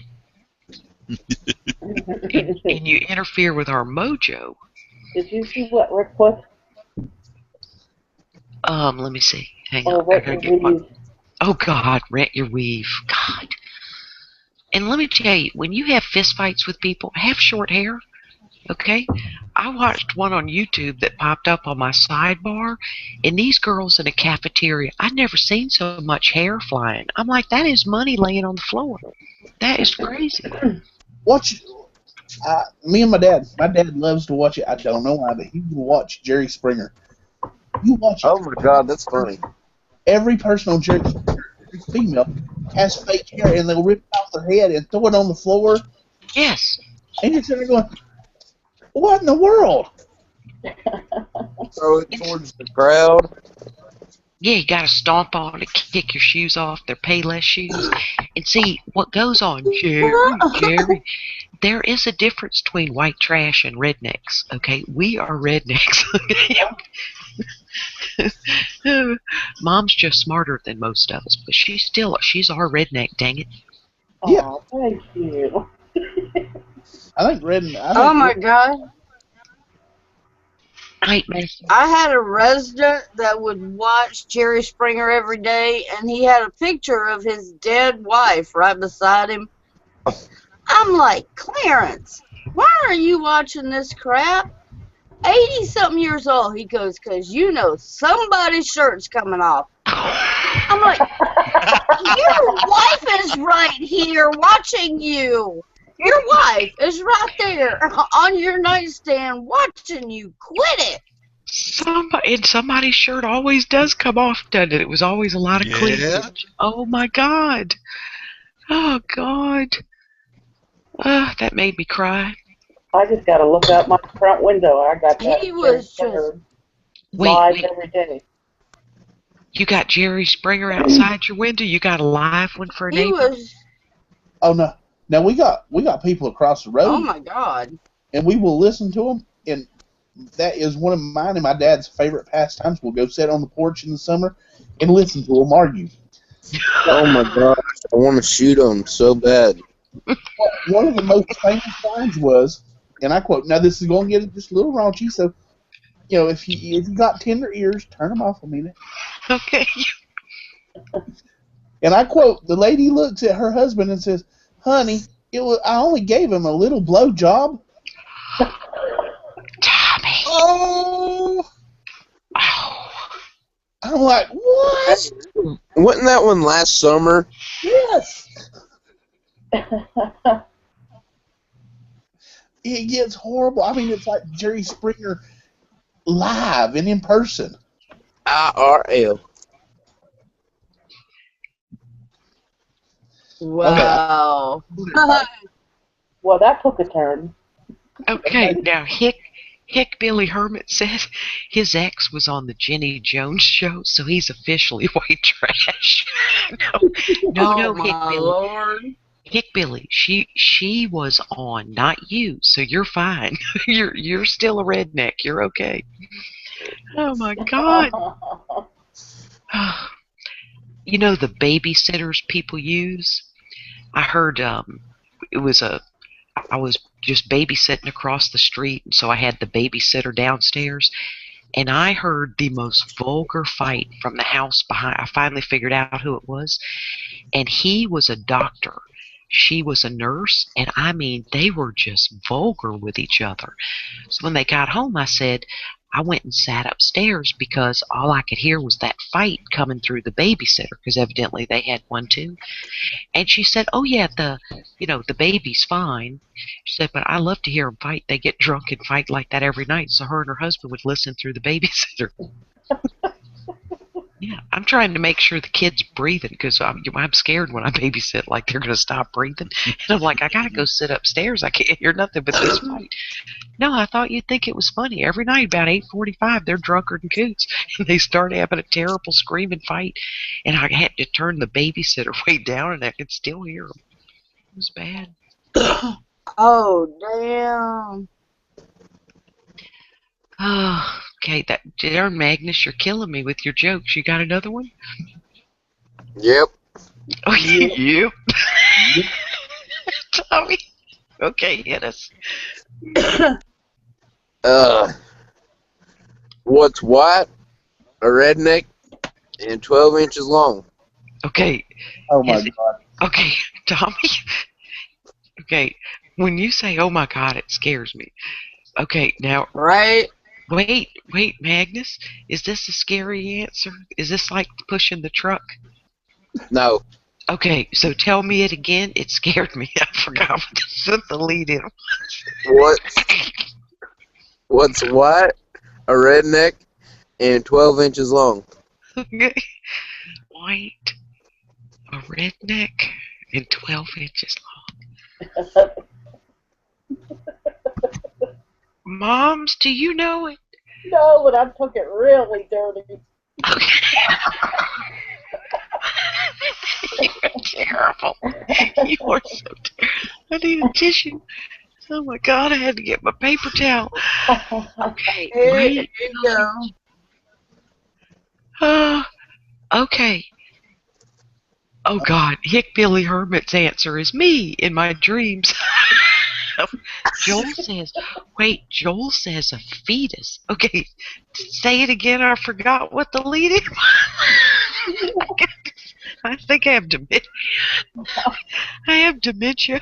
and you interfere with our mojo. Did you see what Rick put? Let me see. Hang on. I gotta get my... Oh God, rent your weave. God. And let me tell you, when you have fist fights with people, have short hair. Okay? I watched one on YouTube that popped up on my sidebar, and these girls in a cafeteria, I'd never seen so much hair flying. I'm like, that is money laying on the floor. That is crazy. Watch. Me and my dad loves to watch it. I don't know why, but he will watch Jerry Springer. You watch it. Oh my God, that's funny. Every person on Jerry Springer, every female, has fake hair, and they'll rip it off their head and throw it on the floor. Yes. And you're sitting there going, what in the world? Throw it towards the crowd. Yeah, you got to stomp on it, kick your shoes off. They're Payless shoes. And see, what goes on, Jerry, there is a difference between white trash and rednecks, okay? We are rednecks. Mom's just smarter than most of us, but she's our redneck, dang it. Yeah. Oh, thank you. Oh my God. I had a resident that would watch Jerry Springer every day, and he had a picture of his dead wife right beside him. I'm like, Clarence, why are you watching this crap? 80-something years old. He goes, because you know somebody's shirt's coming off. I'm like, your wife is right here watching you. Your wife is right there on your nightstand watching you. Quit it. Somebody's shirt always does come off, doesn't it? It was always a lot of cleavage. Oh my God. Oh God. That made me cry. I just got to look out my front window. I got that. He was just live every day. You got Jerry Springer outside your window? You got a live one for a neighbor? Oh no! Now we got people across the road. Oh my God! And we will listen to them, and that is one of mine and my dad's favorite pastimes. We'll go sit on the porch in the summer and listen to them argue. Oh my gosh! I want to shoot them so bad. One of the most famous lines was, and I quote: "Now this is going to get just a little raunchy, so if you got tender ears, turn them off a minute." Okay. And I quote: "The lady looks at her husband and says, 'Honey, I only gave him a little blow job.'" Tommy. Oh. I'm like, what? Wasn't that one last summer? Yes. It gets horrible. I mean, it's like Jerry Springer live and in person. IRL. Wow. Well, that took a turn. Okay, now Hick Billy Hermit said his ex was on the Jenny Jones show, so he's officially white trash. No, Hick Billy. Lord. Hick Billy, she was on, not you, so you're fine. You're still a redneck. You're okay. Oh my God. You know the babysitters people use? I heard I was just babysitting across the street, and so I had the babysitter downstairs, and I heard the most vulgar fight from the house behind. I finally figured out who it was, and he was a doctor. She was a nurse, and I mean, they were just vulgar with each other. So when they got home, I went and sat upstairs because all I could hear was that fight coming through the babysitter, because evidently they had one too. And she said, "Oh yeah, the baby's fine." She said, "But I love to hear them fight. They get drunk and fight like that every night." So her and her husband would listen through the babysitter. Yeah, I'm trying to make sure the kid's breathing because I'm scared when I babysit, like they're going to stop breathing. And I'm like, I got to go sit upstairs. I can't hear nothing but this fight. No, I thought you'd think it was funny. Every night about 8:45, they're drunker than coots. And they start having a terrible screaming fight. And I had to turn the babysitter way down, and I could still hear them. It was bad. Oh, damn. Oh, okay. Darn Magnus, you're killing me with your jokes. You got another one? Yep. Oh, yep. Tommy. Okay, hit us. What's white, a redneck, and 12 inches long? Okay. Oh my God. Okay, Tommy. Okay, when you say, "Oh my God," it scares me. Okay, now. Right. Wait, Magnus. Is this a scary answer? Is this like pushing the truck? No. Okay, so tell me it again. It scared me. I forgot what the lead in. What's white, a redneck, and 12 inches long? Okay. White, a redneck, and 12 inches long. Moms, do you know it? No, but I took it really dirty. You're terrible. You are so terrible. I need a tissue. Oh my God, I had to get my paper towel. Okay, Here wait. you go. Okay. Oh God, Hick Billy Hermit's answer is me in my dreams. Joel says a fetus. Okay, say it again. I forgot what the lead is. I think I have dementia. I have dementia.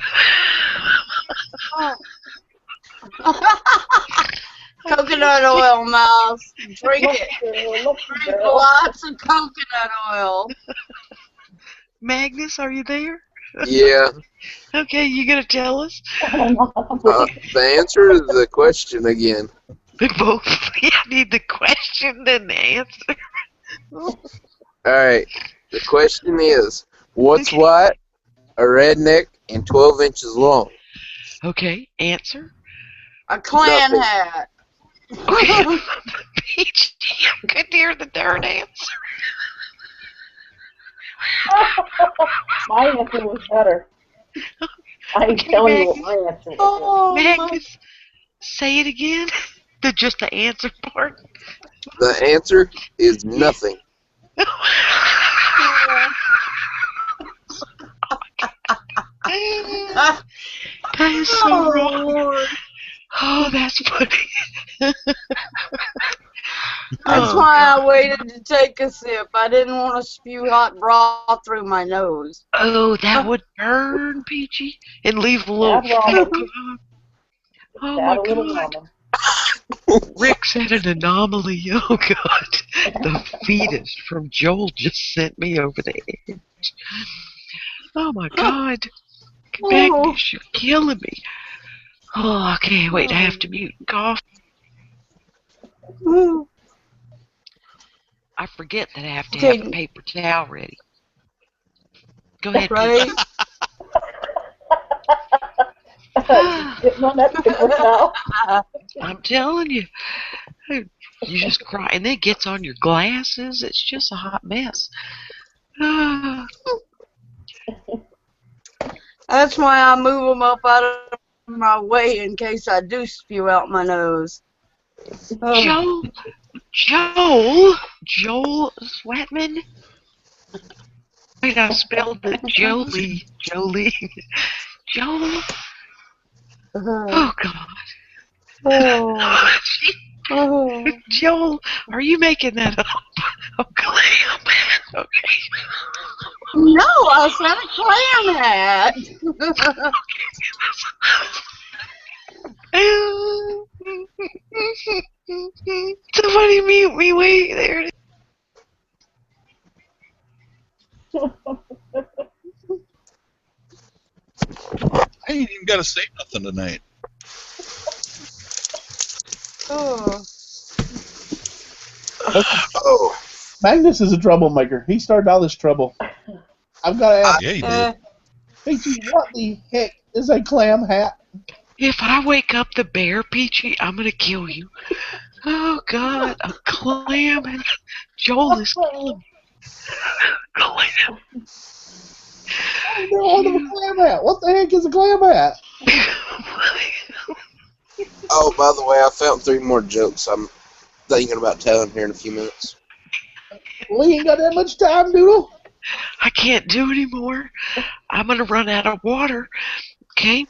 Coconut oil, Mouse. Drink it. Drink lots of coconut oil. Magnus, are you there? Yeah. Okay, you gonna tell us? The answer to the question again. Both. I need the question and the answer. Alright. The question is, what's white, a redneck, and 12 inches long? Okay, answer. A Klan Nothing. hat. Peach, I couldn't hear the darn answer. My answer was better. I ain't telling you what my answer was. Magnus, say it again. Just the answer part. The answer is nothing. That is so wrong. Oh, that's funny. That's why I waited to take a sip. I didn't want to spew hot broth through my nose. Oh, that would burn, Peachy, and leave a little fat cloud. Oh my God. Rick said an anomaly. Oh God. The fetus from Joel just sent me over the edge. Oh my God. Magnus, you're killing me. Oh, I can't wait. I have to mute and cough. I forget that I have to have a paper towel ready. Go ahead, right? Sitting on that paper towel. I'm telling you. You just cry, and then it gets on your glasses. It's just a hot mess. That's why I move them up out of my way in case I do spew out my nose. Joel Sweatman. Wait, I spelled it Jolie. Joel. Oh God. Joel, are you making that up? Oh, clam. Okay. No, I said a clam hat. Somebody mute me. Wait, there it is. I ain't even got to say nothing tonight. Oh. Magnus is a troublemaker. He started all this trouble. I've got to ask. Yeah, he did. Peachy, what the heck is a clam hat? If I wake up the bear, Peachy, I'm going to kill you. Oh, God. A clam hat. Joel is killing me. Clam. I've never heard of a clam hat. What the heck is a clam hat? Oh, by the way, I found 3 more jokes I'm thinking about telling here in a few minutes. We ain't got that much time, Doodle. I can't do anymore. I'm going to run out of water. Okay?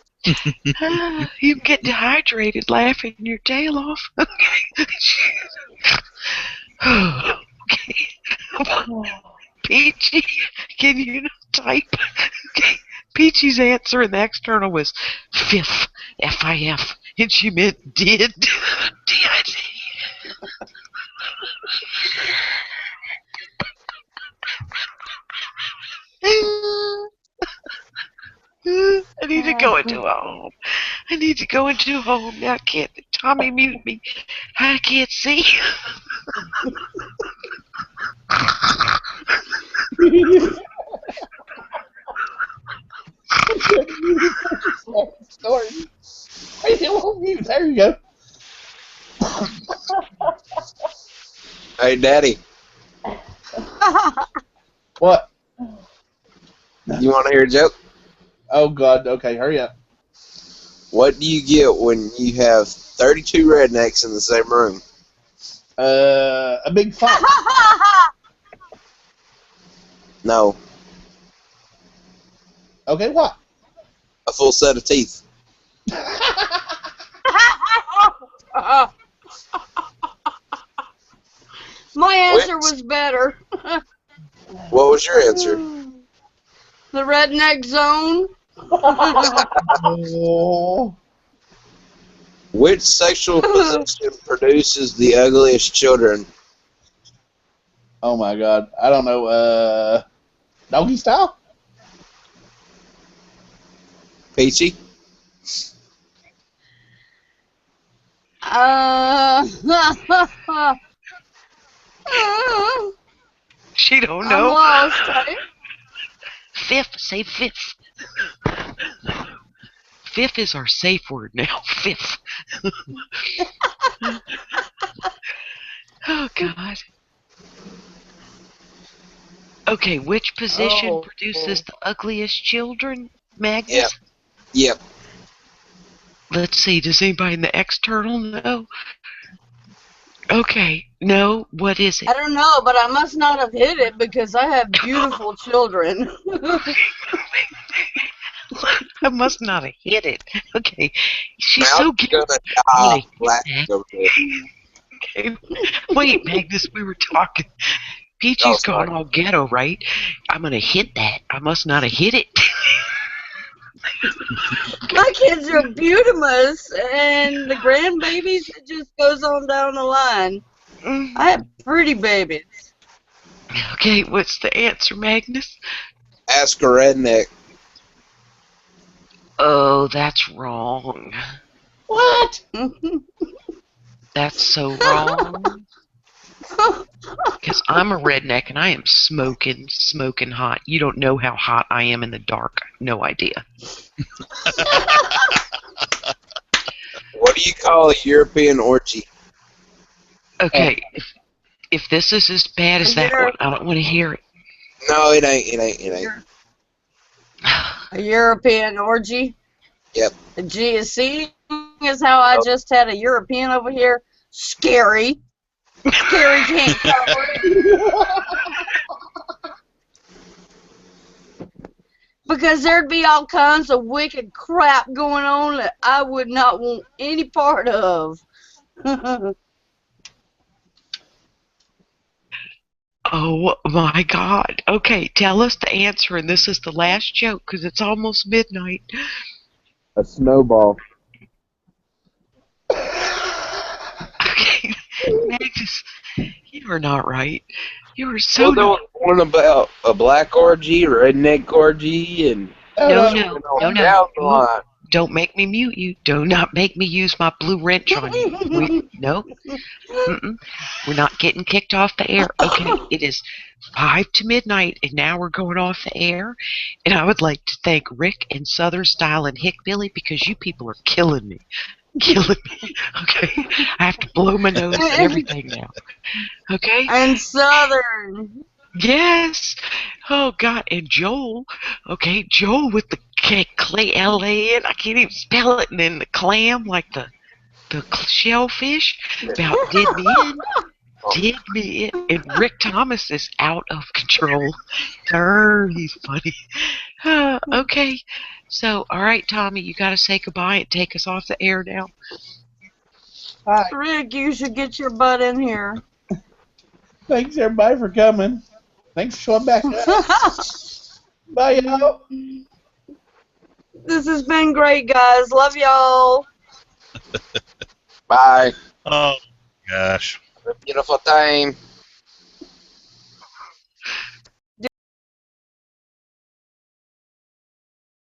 You get dehydrated laughing your tail off. Okay. Peachy, can you type? Okay. Peachy's answer in the external was fifth, F-I-F, and she meant did. D-I-D. I need to go into a home. I need to go into a home. Now I can't. Tommy, mute me. I can't see. There you go. Hey, Daddy. What? You want to hear a joke? Oh, God. Okay, hurry up. What do you get when you have 32 rednecks in the same room? A big fight. No. Okay, what? A full set of teeth. My answer was better. What was your answer? The Redneck Zone. Oh. Which sexual position produces the ugliest children? Oh my God. I don't know. Doggy style? Peachy? She don't I'm know. lost, right? Fifth. Say fifth. Fifth is our safe word now. Fifth. Oh, God. Okay, which position produces the ugliest children, Magnus? Yep. Let's see, does anybody in the external know? Okay, no, what is it? I don't know, but I must not have hit it because I have beautiful children. I must not have hit it. Okay, she's Now so gonna die black over there. Okay, wait, Magnus, we were talking. Peachy's gone all ghetto, right? I'm gonna hit that. I must not have hit it. My kids are beautimous, and the grandbabies, it just goes on down the line. I have pretty babies. Okay, what's the answer, Magnus? Ask a redneck. Oh, that's wrong. What? That's so wrong. Because I'm a redneck and I am smoking hot. You don't know how hot I am in the dark. No idea. What do you call a European orgy? Okay, if this is as bad as that one, I don't want to hear it. No, it ain't. A European orgy? Yep. Gee, see, is how I just had a European over here. Scary. Scary can't cover it. Because there'd be all kinds of wicked crap going on that I would not want any part of. Oh my God. Okay, tell us the answer, and this is the last joke because it's almost midnight. A snowball. Okay, Magnus, you are not right. You are so. Well, there was one about a black orgy, a redneck orgy, and No. Don't make me mute you. Do not make me use my blue wrench on you. No. We're not getting kicked off the air. Okay, it is 5 to midnight, and now we're going off the air. And I would like to thank Rick and Southern Style and Hickbilly because you people are killing me. Killing me. Okay, I have to blow my nose and everything now. Okay? And Southern. Yes. Oh, God. And Joel. Okay, Joel with the clay L-A-N. I can't even spell it. And then the clam, like the shellfish, about did me in. And Rick Thomas is out of control. He's funny. Okay. So, all right, Tommy, you got to say goodbye and take us off the air now. Hi. Rick, you should get your butt in here. Thanks, everybody, for coming. Thanks for showing back up. Bye, y'all. This has been great, guys. Love y'all. Bye. Oh, gosh. Have a beautiful time.